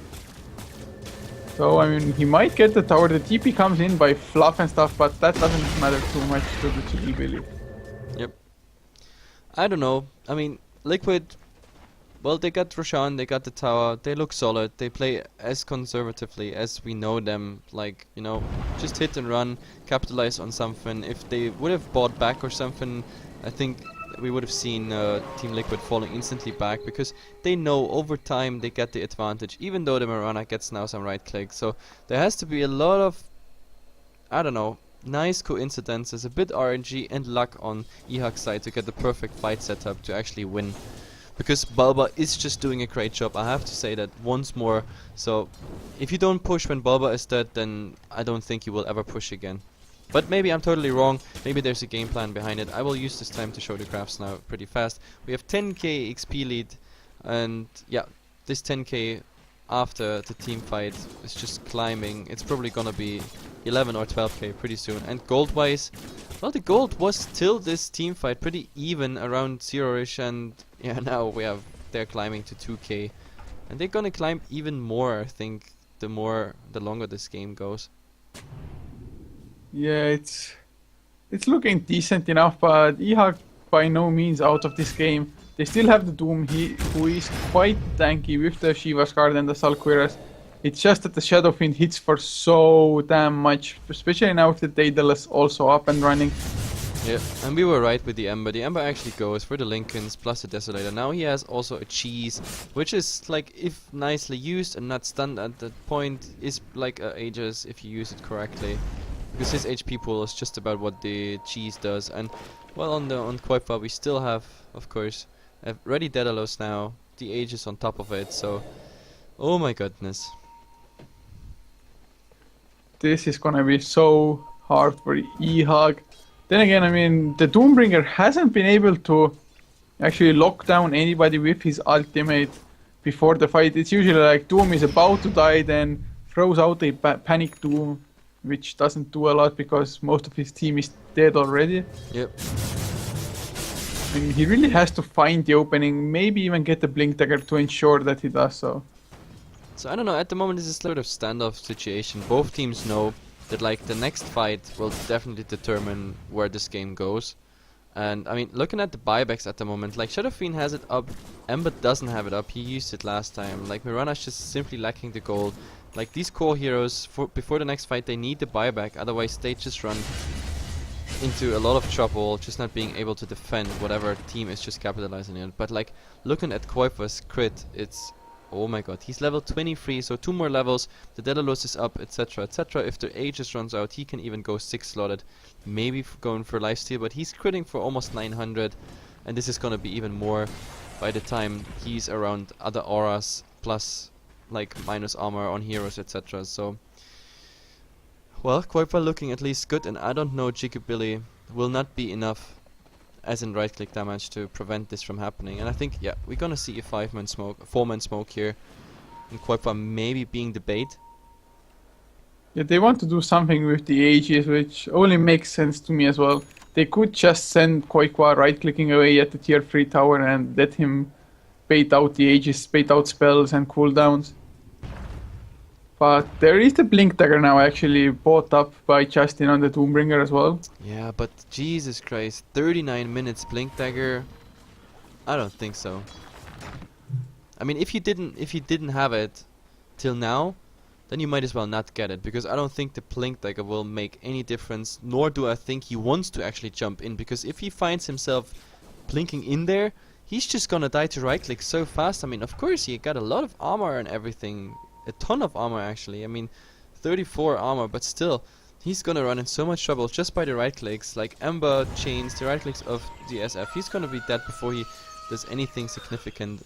So, I mean, he might get the tower. The TP comes in by fluff and stuff, but that doesn't matter too much to the Jigabili. Yep. I don't know. I mean, Liquid, well, they got Roshan, they got the tower, they look solid, they play as conservatively as we know them, like, you know, just hit and run, capitalize on something. If they would have bought back or something, I think we would have seen Team Liquid falling instantly back, because they know over time they get the advantage, even though the Mirana gets now some right click. So there has to be a lot of, I don't know, nice coincidences, a bit RNG and luck on eHug's side to get the perfect fight setup to actually win. Because Balba is just doing a great job, I have to say that once more. So if you don't push when Balba is dead, then I don't think you will ever push again. But maybe I'm totally wrong, maybe there's a game plan behind it. I will use this time to show the graphs now pretty fast. We have 10k XP lead, and yeah, this 10k after the team fight is just climbing. It's probably gonna be 11 or 12k pretty soon. And gold wise, well, the gold was till this team fight pretty even around 0ish, and yeah, now they're climbing to 2k, and they're gonna climb even more, I think, the longer this game goes. Yeah, it's looking decent enough, but eHug by no means out of this game. They still have the Doom, who is quite tanky with the Shiva's card and the Salquiras. It's just that the Shadow Fiend hits for so damn much, especially now that JDL is also up and running. Yeah, and we were right with the Ember. The Ember actually goes for the Lincolns plus the Desolator. Now he has also a cheese, which is like, if nicely used and not stunned at that point, is like Aegis if you use it correctly. Because his HP pool is just about what the cheese does. And well, on Koipa we still have, of course, ready Daedalus now, the Aegis on top of it. So, oh my goodness. This is gonna be so hard for eHug. Then again, I mean, the Doombringer hasn't been able to actually lock down anybody with his ultimate before the fight. It's usually like Doom is about to die, then throws out a panic Doom, which doesn't do a lot because most of his team is dead already. Yep. I mean, he really has to find the opening, maybe even get the Blink Dagger to ensure that he does so. So I don't know, at the moment it's a sort of standoff situation. Both teams know that like the next fight will definitely determine where this game goes. And I mean, looking at the buybacks at the moment, like Shadow Fiend has it up, Ember doesn't have it up, he used it last time. Like Mirana's just simply lacking the gold. Like these core heroes, before the next fight they need the buyback, otherwise they just run into a lot of trouble, just not being able to defend whatever team is just capitalizing on it. But like, looking at Koipa's crit, it's, oh my god, he's level 23, so 2 more levels, the Daedalus is up, etc, etc. If the Aegis runs out, he can even go 6 slotted, maybe going for lifesteal, but he's critting for almost 900, and this is gonna be even more by the time he's around other auras, plus like minus armor on heroes, etc. So, well, Koipa looking at least good, and I don't know, Jigabili will not be enough as in right click damage to prevent this from happening. And I think, yeah, we're gonna see a 4-man smoke here, and Koipa maybe being the bait. Yeah, they want to do something with the Aegis, which only makes sense to me as well. They could just send Koipa right-clicking away at the tier 3 tower and let him bait out the Aegis, bait out spells and cooldowns. But there is the Blink Dagger now actually bought up by Justin on the Doombringer as well. Yeah, but Jesus Christ, 39 minutes Blink Dagger, I don't think so. I mean, if you didn't have it till now, then you might as well not get it, because I don't think the Blink Dagger will make any difference, nor do I think he wants to actually jump in, because if he finds himself blinking in there, he's just gonna die to right click so fast. I mean, of course he got a lot of armor and everything, a ton of armor actually, I mean 34 armor, but still he's gonna run in so much trouble just by the right clicks, like Ember chains, the right clicks of the SF. He's gonna be dead before he does anything significant.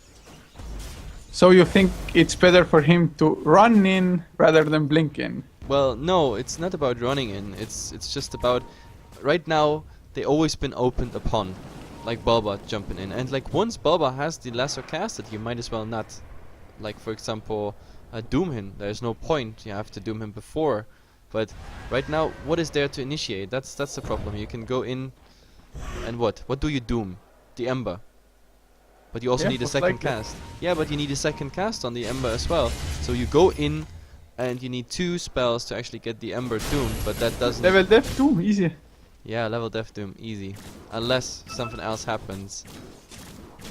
So you think it's better for him to run in rather than blink in? Well, no, it's not about running in, it's just about, right now they always been opened upon, like Bulba jumping in, and like once Bulba has the lasso casted, you might as well not, like for example, doom him. There's no point, you have to doom him before. But right now, what is there to initiate? That's the problem. You can go in and what do you doom? The Ember. But you also need a second cast. Yeah, but you need a second cast on the Ember as well. So you go in and you need 2 spells to actually get the Ember doomed, but that doesn't... Level Def Doom, easy. Yeah, level Def Doom, easy. Unless something else happens,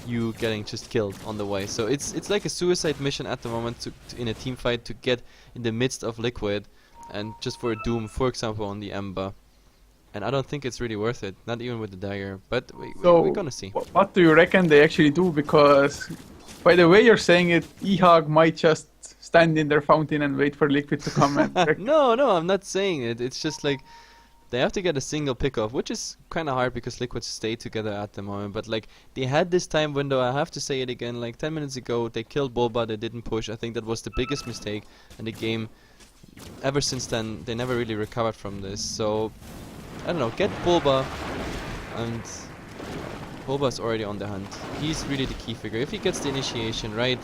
you getting just killed on the way. So it's like a suicide mission at the moment to in a team fight to get in the midst of Liquid, and just for a doom, for example, on the Ember. And I don't think it's really worth it, not even with the dagger, but we're gonna see. What do you reckon they actually do? Because by the way you're saying it, eHug might just stand in their fountain and wait for Liquid to come and No, I'm not saying it. It's just like they have to get a single pick-off, which is kind of hard because Liquid stay together at the moment. But like, they had this time window, I have to say it again, like 10 minutes ago, they killed Bulba, they didn't push. I think that was the biggest mistake in the game. Ever since then, they never really recovered from this. So, I don't know, get Bulba, and Bulba's already on the hunt. He's really the key figure. If he gets the initiation right,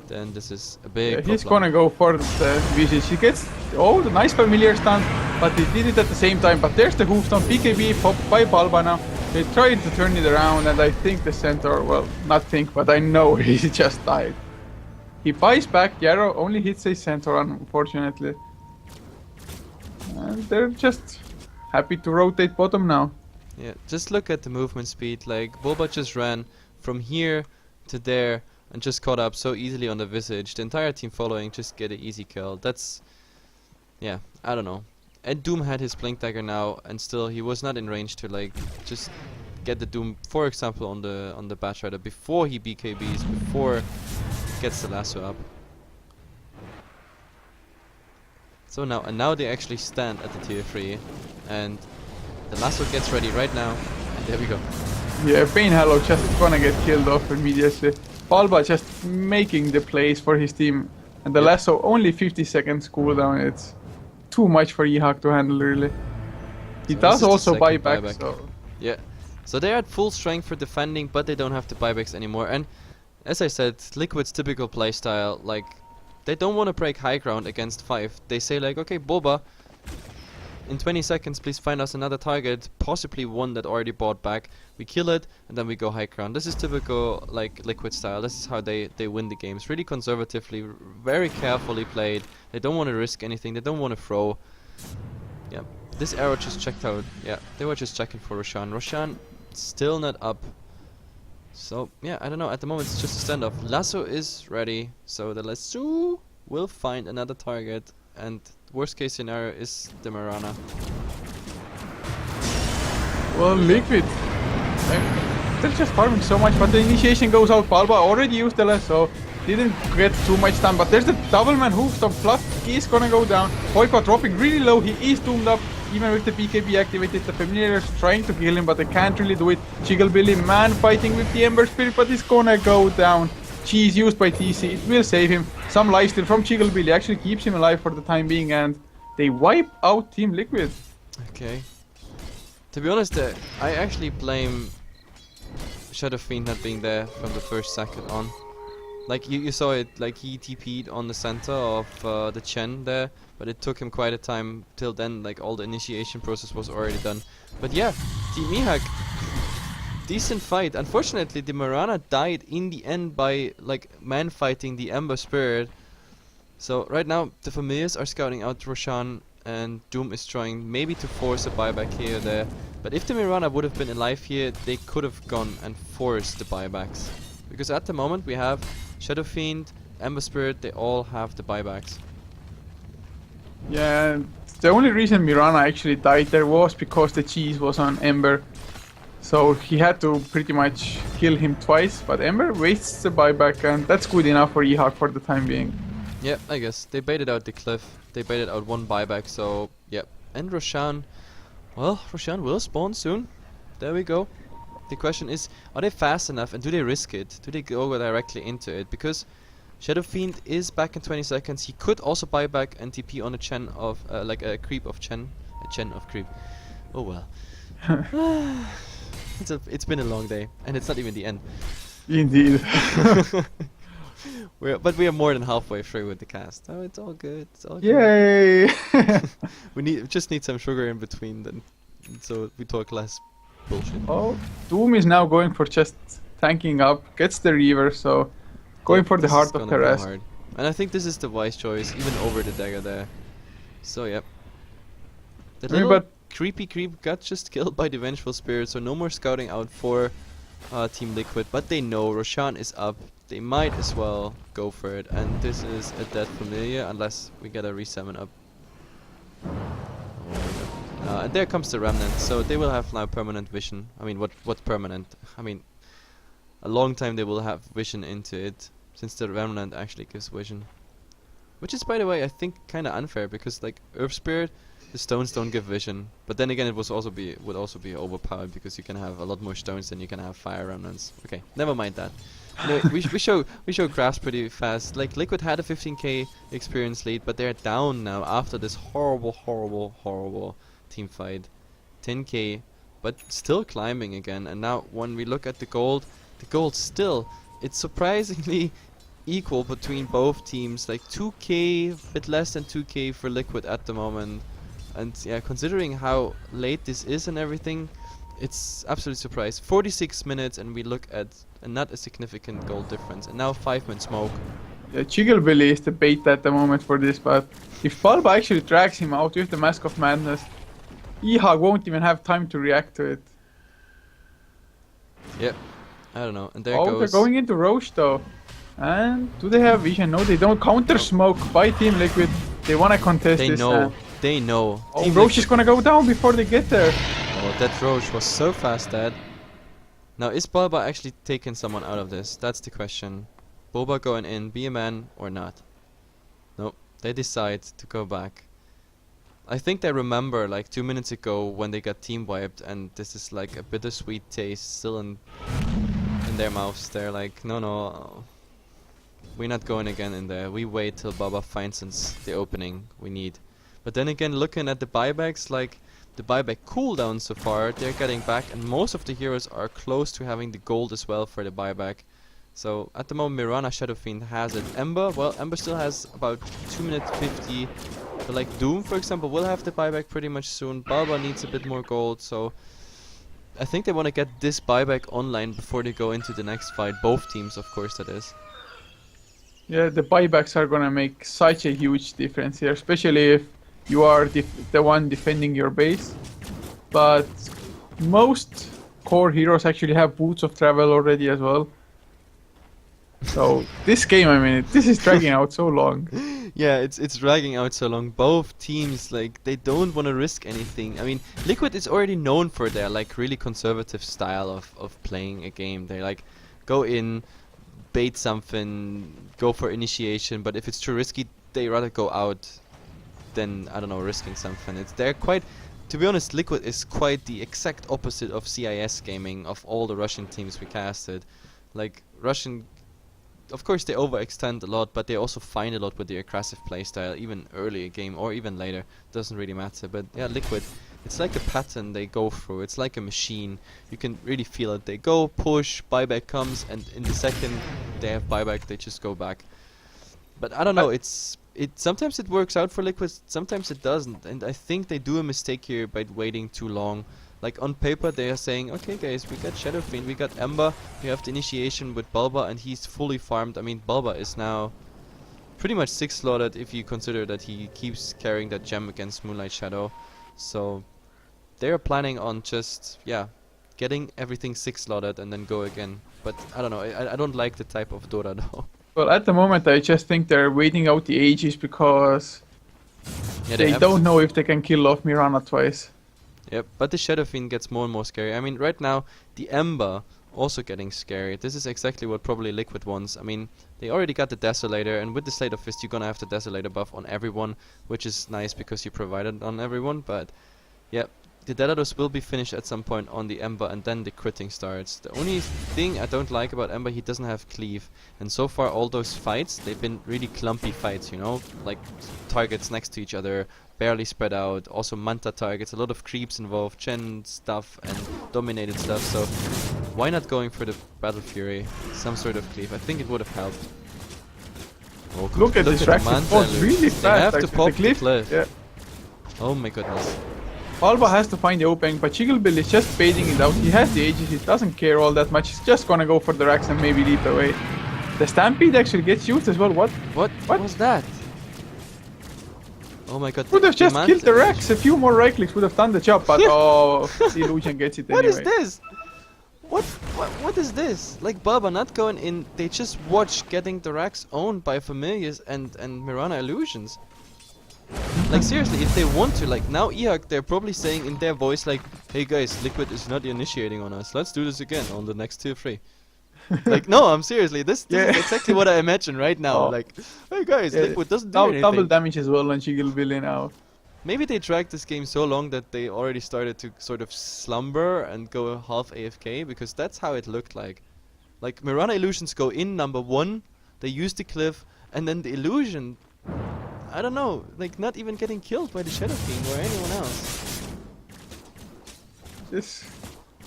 then this is a big problem. He's gonna go for the visage. He gets the nice familiar stun, but he did it at the same time. But there's the hoofstone, BKB popped by Bulba now. They tried to turn it around, and I think the centaur, well, not think, but I know he just died. He buys back, Yarrow only hits a centaur, unfortunately. And they're just happy to rotate bottom now. Yeah, just look at the movement speed, like Bulba just ran from here to there and just caught up so easily on the Visage. The entire team following just get an easy kill. That's, yeah, I don't know. And Doom had his Blink Dagger now, and still he was not in range to like just get the Doom, for example, on the Batch Rider before he BKBs, before he gets the lasso up. So now they actually stand at the tier 3, and the lasso gets ready right now, and there we go. Yeah, Pain Hallow just gonna get killed off immediately. Palba just making the plays for his team, and the lasso only 50 seconds cooldown. It's too much for eHug to handle, really. He So does this is the also buy second back, buyback. so... Yeah, so they're at full strength for defending, but they don't have the buybacks anymore. And as I said, Liquid's typical playstyle, like, they don't want to break high ground against 5. They say like, okay, Boba, in 20 seconds please find us another target, possibly one that already bought back. We kill it, and then we go high ground. This is typical, like, Liquid style. This is how they win the games. Really conservatively, very carefully played. They don't want to risk anything. They don't want to throw. Yeah, this arrow just checked out. Yeah, they were just checking for Roshan. Roshan still not up. So, yeah, I don't know. At the moment, it's just a standoff. Lasso is ready. So the lasso will find another target. And worst case scenario is the Mirana. Well, Liquid. They're just farming so much, but the initiation goes out. Palba already used the lasso. Didn't get too much time, but there's the double man hoofstomp. Fluff is gonna go down. Hoipa dropping really low. He is doomed up. Even with the BKB activated, the Familiars trying to kill him, but they can't really do it. Chigglebilly man fighting with the Ember Spirit, but he's gonna go down. Cheese used by TC, it will save him. Some lifesteal from Chigglebilly actually keeps him alive for the time being, and they wipe out Team Liquid. Okay. To be honest, I actually blame Shadow Fiend not being there from the first second on. Like, you saw it, like, he TP'd on the center of the Chen there, but it took him quite a time till then, like, all the initiation process was already done. But yeah, Team eHug, decent fight. Unfortunately, the Mirana died in the end by, like, man fighting the Ember Spirit. So right now, the Familiars are scouting out Roshan, and Doom is trying maybe to force a buyback here or there. But if the Mirana would have been alive here, they could have gone and forced the buybacks. Because at the moment we have Shadow Fiend, Ember Spirit, they all have the buybacks. Yeah, the only reason Mirana actually died there was because the cheese was on Ember. So he had to pretty much kill him twice, but Ember wastes the buyback, and that's good enough for eHug for the time being. Yeah, I guess. They baited out the cliff. They baited out one buyback, so yeah. And Roshan, well, Roshan will spawn soon. There we go. The question is, are they fast enough, and do they risk it? Do they go directly into it? Because Shadow Fiend is back in 20 seconds. He could also buy back and TP on a Chen of, like a creep of Chen. A Chen of creep. Oh well. It's been a long day, and it's not even the end. Indeed. But we are more than halfway through with the cast. Oh, it's all good. It's all Yay! good. We just need some sugar in between, then, so we talk less bullshit. Oh, Doom is now going for just tanking up, gets the Reaver, so going for the This heart is of gonna the go rest. hard. And I think this is the wise choice, even over the dagger there. So yeah. The I mean, little but creepy creep got just killed by the Vengeful Spirit, so no more scouting out for Team Liquid, but they know Roshan is up. They might as well go for it, and this is a dead Familiar unless we get a re-summon up. And there comes the Remnant, so they will have now permanent vision. I mean, what's permanent? I mean, a long time they will have vision into it, since the Remnant actually gives vision. Which is, by the way, I think kind of unfair, because like Earth Spirit, the stones don't give vision. But then again, it would also be overpowered, because you can have a lot more stones than you can have fire remnants. Okay, never mind that. Anyway, we show graphs pretty fast. Like Liquid had a 15k experience lead, but they're down now after this horrible team fight. 10k, but still climbing again. And now when we look at the gold still, it's surprisingly equal between both teams. Like 2k, bit less than 2k for Liquid at the moment. And yeah, considering how late this is and everything, it's absolutely surprised. 46 minutes, and we look at not a significant goal difference. And now 5-man smoke. yeah, Chigglebilly is the bait at the moment for this, but if Palba actually drags him out with the Mask of Madness, eHug won't even have time to react to it. Yep. I don't know. And there Oh, goes. they're going into Roche though. And do they have vision? No, they don't. Counter smoke by Team Liquid. They wanna contest They this. know. They know. Oh, Team Roche Liquid- is gonna go down before they get there. Oh, that Roche was so fast dead. Now, is Boba actually taking someone out of this? That's the question. Boba going in, be a man or not? Nope, they decide to go back. I think they remember like 2 minutes ago when they got team wiped, and this is like a bittersweet taste still in their mouths. They're like, no, we're not going again in there. We wait till Boba finds us the opening we need. But then again, looking at the buybacks, like the buyback cooldown so far, they're getting back, and most of the heroes are close to having the gold as well for the buyback. So at the moment, Mirana Shadow Fiend has it. Ember, well, Ember still has about 2 minutes 50. But like Doom, for example, will have the buyback pretty much soon. Balba needs a bit more gold, so I think they want to get this buyback online before they go into the next fight. Both teams, of course, that is. Yeah, the buybacks are gonna make such a huge difference here, especially if you are the one defending your base. But most core heroes actually have boots of travel already as well. So this game, I mean, this is dragging out so long. Yeah, it's dragging out so long. Both teams, like, they don't want to risk anything. I mean, Liquid is already known for their like really conservative style of playing a game. They like go in, bait something, go for initiation, but if it's too risky, they rather go out than, I don't know, risking something. They're quite, to be honest, Liquid is quite the exact opposite of CIS gaming, of all the Russian teams we casted. Like, Russian, of course they overextend a lot, but they also find a lot with their aggressive playstyle, even early game or even later, doesn't really matter. But yeah, Liquid, it's like a pattern they go through, it's like a machine. You can really feel it. They go, push, buyback comes, and in the second they have buyback, they just go back. But I don't know, sometimes it works out for Liquid, sometimes it doesn't, and I think they do a mistake here by waiting too long. Like on paper they are saying, okay guys, we got Shadow Fiend, we got Ember, we have the initiation with Bulba, and he's fully farmed. I mean, Bulba is now pretty much 6 slotted if you consider that he keeps carrying that gem against Moonlight Shadow. So they are planning on just, yeah, getting everything 6 slotted and then go again. But I don't know, I don't like the type of Dota though. Well, at the moment, I just think they're waiting out the ages because Yeah, they have don't know if they can kill off Mirana twice. Yep, but the Shadow Fiend gets more and more scary. I mean, right now, the Ember also getting scary. This is exactly what probably Liquid wants. I mean, they already got the Desolator, and with the Slate of Fist, you're gonna have the Desolator buff on everyone, which is nice because you provide it on everyone, but yeah, the Dellados will be finished at some point on the Ember, and then the critting starts. The only thing I don't like about Ember, he doesn't have cleave, and so far all those fights, they've been really clumpy fights, you know, like targets next to each other, barely spread out, also Manta targets, a lot of creeps involved, Chen stuff and dominated stuff, so why not going for the Battle Fury, some sort of cleave? I think it would have helped. Oh, Look at this Rax, it falls really fast. They have to actually. pop The the cliff. Yeah. Oh my goodness. Alba has to find the opening, but Chigglebill is just baiting it out. He has the ages, he doesn't care all that much. He's just gonna go for the Rax and maybe leap away. The Stampede actually gets used as well. What? What was that? Oh my god. Would have just killed the Rax. Rax. A few more right clicks would have done the job, but oh, the illusion gets it What anyway. is this? What is this? Like Baba not going in, they just watch getting the Rax owned by Familiars and Mirana Illusions. Like seriously, if they want to, like now eHug, they're probably saying in their voice like, hey guys, Liquid is not initiating on us, let's do this again on the next tier 3. Like no, I'm seriously, this is exactly what I imagine right now. Oh. Like, hey guys, Yeah, Liquid doesn't do now anything. double damage as well on Chigglebill now. Maybe they dragged this game so long that they already started to sort of slumber and go half AFK, because that's how it looked like. Like, Mirana Illusions go in number 1, they use the cliff, and then the illusion, I don't know, like not even getting killed by the Shadow Fiend or anyone else.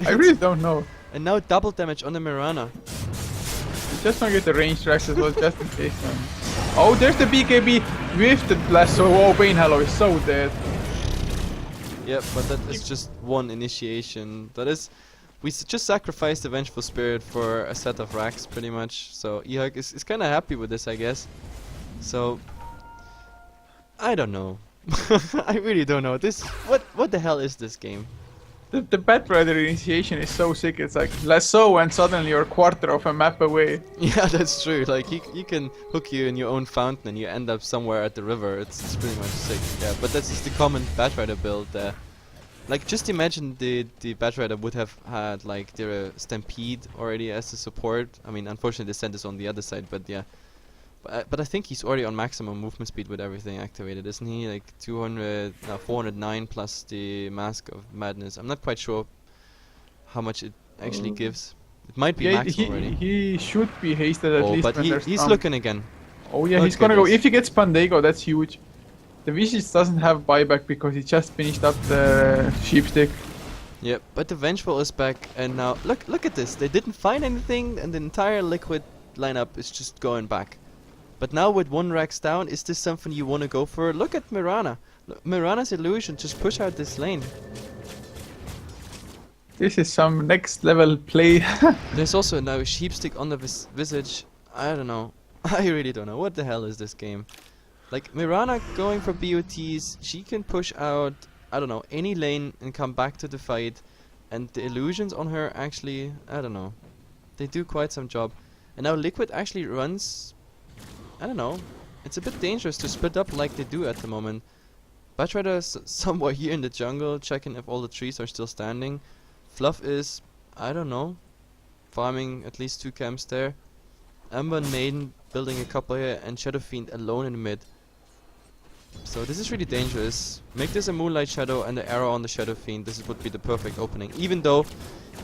I really don't know. And now double damage on the Mirana. You just don't get the ranged Rax as well, just in case. Oh, there's the BKB with the blast. So, oh, Bane Hallow is so dead. Yep, but that is just one initiation. That is, we just sacrificed the Vengeful Spirit for a set of racks, pretty much. So eHug is kind of happy with this, I guess. So I don't know. I really don't know. What the hell is this game? The Batrider initiation is so sick. It's like lasso and suddenly you're a quarter of a map away. Yeah, that's true. Like he can hook you in your own fountain and you end up somewhere at the river. It's pretty much sick. Yeah, but that's just the common Batrider build there. Like just imagine the Batrider would have had like their Stampede already as a support. I mean, unfortunately the Scent is on the other side, but yeah. But I think he's already on maximum movement speed with everything activated, isn't he? Like 409 plus the Mask of Madness. I'm not quite sure how much it actually gives. It might be max already. He should be hasted at least but when there's he's looking again. Oh yeah, he's gonna go. If he gets Pandego, that's huge. The Vicious doesn't have buyback because he just finished up the Sheepstick. Yeah, but the Vengeful is back, and now look at this. They didn't find anything, and the entire Liquid lineup is just going back. But now with 1 Rex down, is this something you want to go for? Look at Mirana. Mirana's illusion, just push out this lane. This is some next level play. There's also now a Sheepstick on the Visage. I don't know. I really don't know. What the hell is this game? Like, Mirana going for BOTs, she can push out, I don't know, any lane and come back to the fight. And the illusions on her actually, I don't know. They do quite some job. And now Liquid actually runs... I don't know. It's a bit dangerous to split up like they do at the moment. Batrider is somewhere here in the jungle, checking if all the trees are still standing. Fluff is, I don't know, farming at least 2 camps there. Ember and Maiden building a couple here, and Shadow Fiend alone in the mid. So this is really dangerous. Make this a Moonlight Shadow and the arrow on the Shadow Fiend. This would be the perfect opening, even though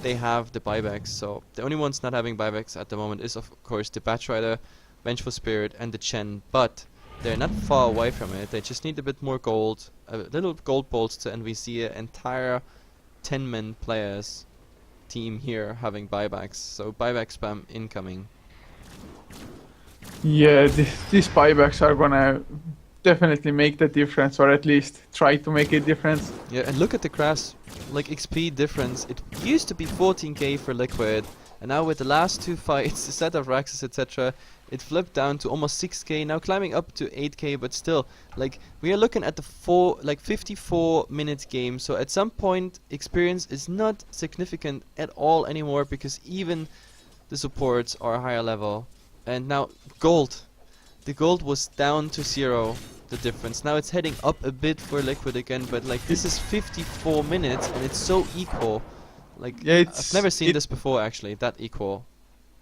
they have the buybacks. So the only ones not having buybacks at the moment is of course the Batrider, Vengeful Spirit and the Chen, but they're not far away from it. They just need a bit more gold, a little gold bolster, and we see an entire 10-man players team here having buybacks. So buyback spam incoming. Yeah, these buybacks are gonna definitely make the difference, or at least try to make a difference. Yeah, and look at the graphs, like XP difference. It used to be 14k for Liquid, and now with the last 2 fights, the set of Raxes, etc., it flipped down to almost 6k, now climbing up to 8k, but still, like, we are looking at the 54-minute game, so at some point, experience is not significant at all anymore, because even the supports are higher level. And now, gold. The gold was down to 0, the difference. Now it's heading up a bit for Liquid again, but like, this is 54 minutes, and it's so equal. Like, yeah, I've never seen this before, actually, that equal.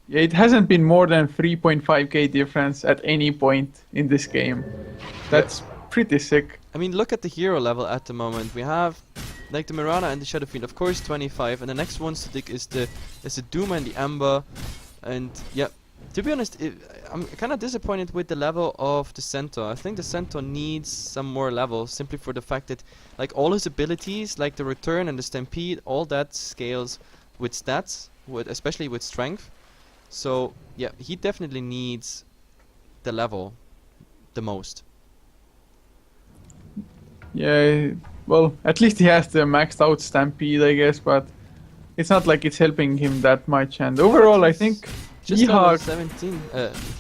Yeah, it hasn't been more than 3.5k difference at any point in this game. That's pretty sick. I mean, look at the hero level at the moment. We have like the Mirana and the Shadow Fiend, of course 25, and the next ones to dig is the Doom and the Ember. And yeah, to be honest, I'm kind of disappointed with the level of the Centaur. I think the Centaur needs some more level, simply for the fact that like all his abilities, like the Return and the Stampede, all that scales with stats, especially with strength. So yeah, he definitely needs the level the most. Yeah, well, at least he has the maxed out Stampede, I guess, but it's not like it's helping him that much. And overall, I think just eHug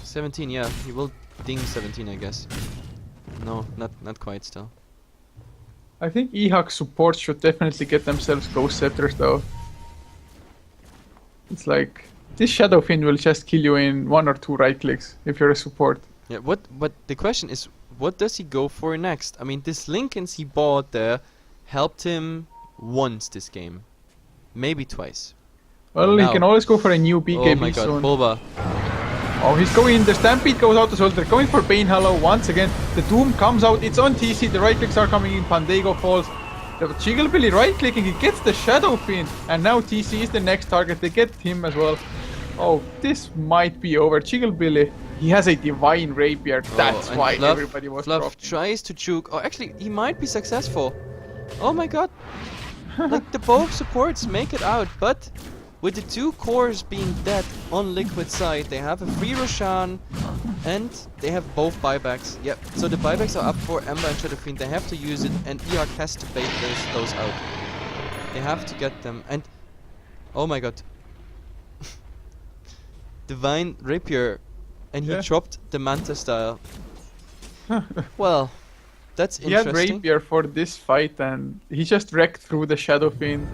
17, yeah, he will ding 17, I guess. No, not quite still. I think eHug supports should definitely get themselves Ghost Scepters though. It's like, this Shadow Fiend will just kill you in 1 or 2 right clicks if you're a support. Yeah, but the question is, what does he go for next? I mean, this Linken's he bought there helped him once this game. Maybe twice. Well, he can always go for a new BKB oh my god, soon. Bulba. Oh, he's going, the Stampede goes out as well. They're going for Bane Hollow once again. The Doom comes out, it's on TC, the right clicks are coming in, Pandego falls. The Chigglebilly right clicking, he gets the Shadow Fiend, and now TC is the next target, they get him as well. Oh, this might be over. Chigglebilly, he has a Divine Rapier, that's why everybody was Fluff dropped. tries to juke. Oh, actually, he might be successful. Oh my god. Like, the both supports make it out, but with the 2 cores being dead on Liquid side, they have a free Roshan, and they have both buybacks. Yep, so the buybacks are up for Ember and Shadow Fiend. They have to use it, and eHug has to bait those out. They have to get them, and... oh my god. Divine Rapier, and he dropped the Manta style. Well, that's interesting. He had Rapier for this fight, and he just wrecked through the Shadow Fiend.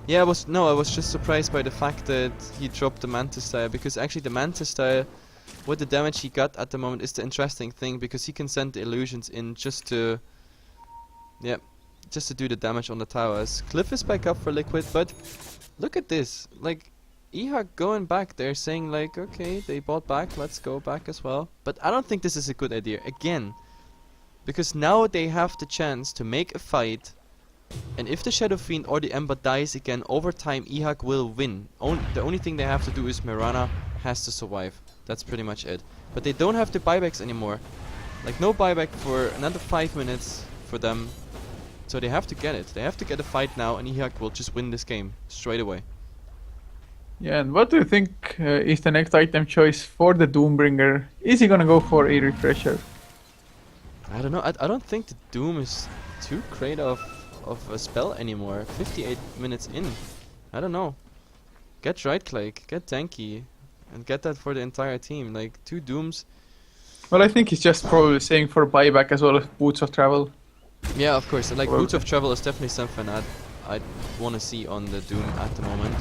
Yeah, I was just surprised by the fact that he dropped the Mantis style, because actually the Mantis style, with the damage he got at the moment, is the interesting thing, because he can send the illusions in just to, yeah, just to do the damage on the towers. Cliff is back up for Liquid, but look at this, like, eHug going back there, saying like, okay, they bought back, let's go back as well. But I don't think this is a good idea, again, because now they have the chance to make a fight, and if the Shadow Fiend or the Ember dies again, over time eHug will win. The only thing they have to do is Mirana has to survive. That's pretty much it. But they don't have the buybacks anymore. Like, no buyback for another 5 minutes for them. So they have to get it. They have to get a fight now, and eHug will just win this game straight away. Yeah, and what do you think is the next item choice for the Doombringer? Is he gonna go for a refresher? I don't know. I don't think the Doom is too great of a spell anymore. 58 minutes in. I don't know. Get right click, get tanky, and get that for the entire team. Like, 2 Dooms. Well, I think he's just probably saying for buyback as well as Boots of Travel. Yeah, of course. Like, Well, Boots of Travel is definitely something I'd want to see on the Doom at the moment.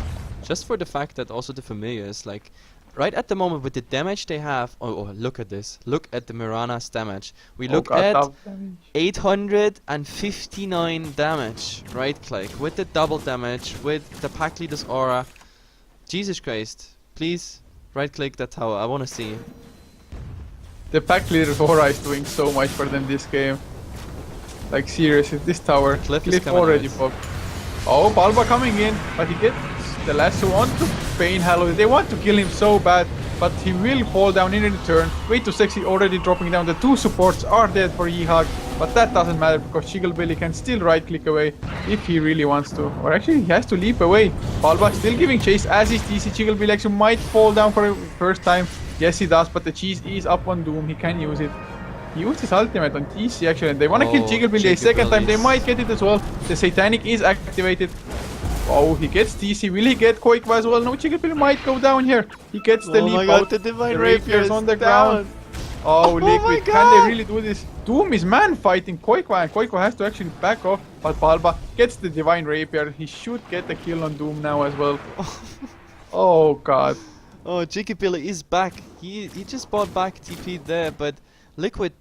Just for the fact that also the Familiars, like, right at the moment with the damage they have. Oh, look at this. Look at the Mirana's damage. We look God, at double damage. 859 damage. Right click. With the double damage. With the Pack Leader's Aura. Jesus Christ. Please, right click that tower. I want to see. The pack leader Aura is doing so much for them this game. Like, seriously, this tower. Cliff is coming already out. popped. Oh, Balba coming in, but he gets the last one to Bane Hallow. They want to kill him so bad, but he will fall down in return. Way too sexy, already dropping down. The 2 supports are dead for eHug, but that doesn't matter because Chigglebilly can still right click away if he really wants to. Or actually, he has to leap away. Balba still giving chase as is TC. Chigglebilly actually might fall down for the first time. Yes, he does, but the cheese is up on Doom. He can use it. He used his ultimate on TC actually, and they want to kill Chigglebilly a second time. They might get it as well. The Satanic is activated. Oh, he gets TC. Will he get Koikwa as well? No, Chigglebilly might go down here. He gets the leap out. the Divine The Rapier's on the ground. Oh, Liquid, can they really do this? Doom is man fighting Koikwa, and Koikwa has to actually back off. But Balba gets the Divine Rapier. He should get the kill on Doom now as well. Oh, God. Oh, Chigglebilly is back. He just bought back TP there, but Liquid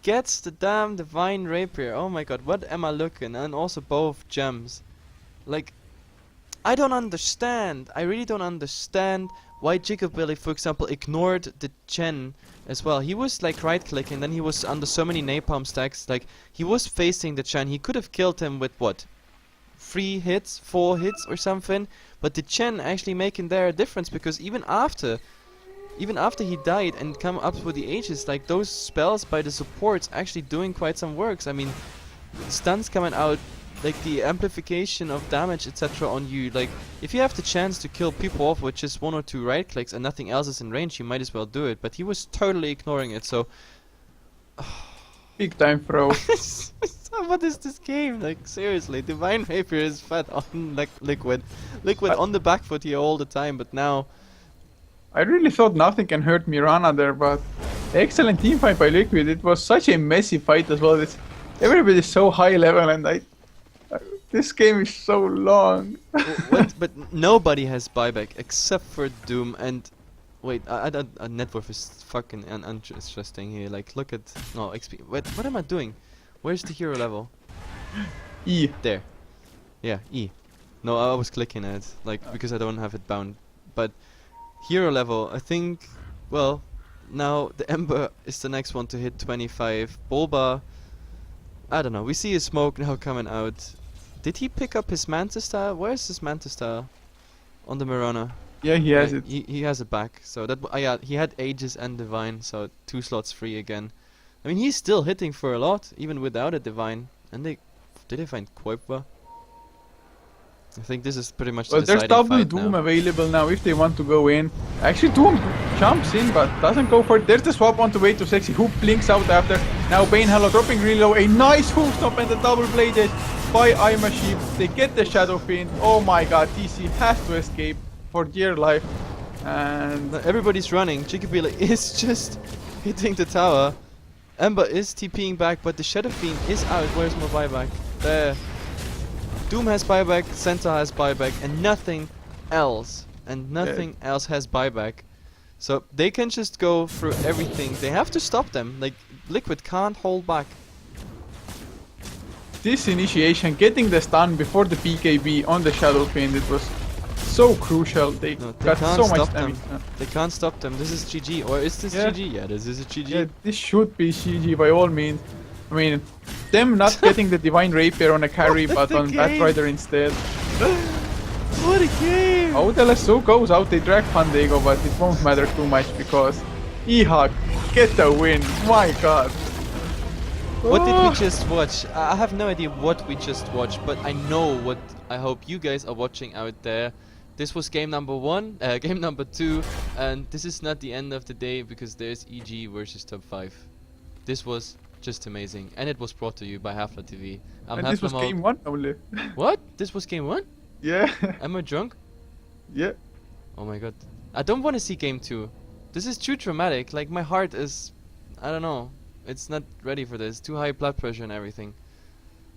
gets the damn Divine Rapier. Oh my god, what am I looking? And also both gems. Like, I don't understand. I really don't understand why Chigglebilly, for example, ignored the Chen as well. He was like right clicking, then he was under so many napalm stacks. Like, he was facing the Chen. He could have killed him with what? 3 hits, 4 hits or something. But the Chen actually making there a difference, because even after he died and come up with the Aegis, like, those spells by the supports actually doing quite some works. I mean, stuns coming out, like the amplification of damage, etc. on you. Like, if you have the chance to kill people off with just 1 or 2 right clicks and nothing else is in range, you might as well do it. But he was totally ignoring it, so... Big time throw. What is this game? Like, seriously, Divine Rapier is fat on like Liquid on the back foot here all the time, but now... I really thought nothing can hurt Mirana there, but excellent team fight by Liquid. It was such a messy fight as well. Everybody's so high level, and this game is so long. But nobody has buyback except for Doom. And wait, net worth is fucking uninteresting here. Like, look at XP. Wait, what am I doing? Where's the hero level? E. There. Yeah, E. No, I was clicking it, like, because I don't have it bound. But hero level, I think, well, now the Ember is the next one to hit 25. Bulba, I don't know. We see his smoke now coming out. Did he pick up his Mantis style? Where is his Mantis style? On the Mirana. Yeah, he has it. He has it back. So that yeah, he had Aegis and Divine, so 2 slots free again. I mean, he's still hitting for a lot, even without a Divine. And did they find Koipwa? I think this is pretty much the there's deciding double fight Doom now. available now if they want to go in. Actually, Doom jumps in but doesn't go for it. There's the swap onto way too sexy. Who blinks out after. Now Bane Hallow dropping really low. A nice hoof stop and the double bladed by Ima Sheep. They get the Shadow Fiend. Oh my god, TC has to escape for dear life. And Now everybody's running. Chigglebilly is just hitting the tower. Ember is TPing back, but the Shadow Fiend is out. Where's my buyback? There. Doom has buyback, Senta has buyback, and nothing else. And nothing else has buyback. So they can just go through everything. They have to stop them. Like, Liquid can't hold back. This initiation, getting the stun before the BKB on the Shadow Fiend, it was so crucial. They No, they got can't so much stop them. damage. They can't stop them. This is GG. Or is this Yeah. GG? Yeah, this is a GG. Yeah, this should be GG by all means. I mean, them not getting the Divine Rapier on a carry, What but a on game. Batrider instead. What a game! How the lasso goes out, they drag Pandego, but it won't matter too much because eHug get the win. My god. What did we Oh. just watch? I have no idea what we just watched, but I know what I hope you guys are watching out there. This was game number 1, game number 2, and this is not the end of the day because there's EG versus top 5. This was just amazing, and it was brought to you by Heflatv. I'm And this was Heflamode. game 1 only. What? This was game 1? Yeah. Am I drunk? Yeah. Oh my god. I don't want to see game 2. This is too dramatic. Like, my heart is... I don't know. It's not ready for this. Too high blood pressure and everything.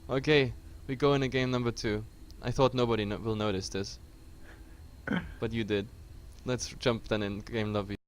Okay, we go into game number 2. I thought nobody will notice this. But you did. Let's jump then in game lobby.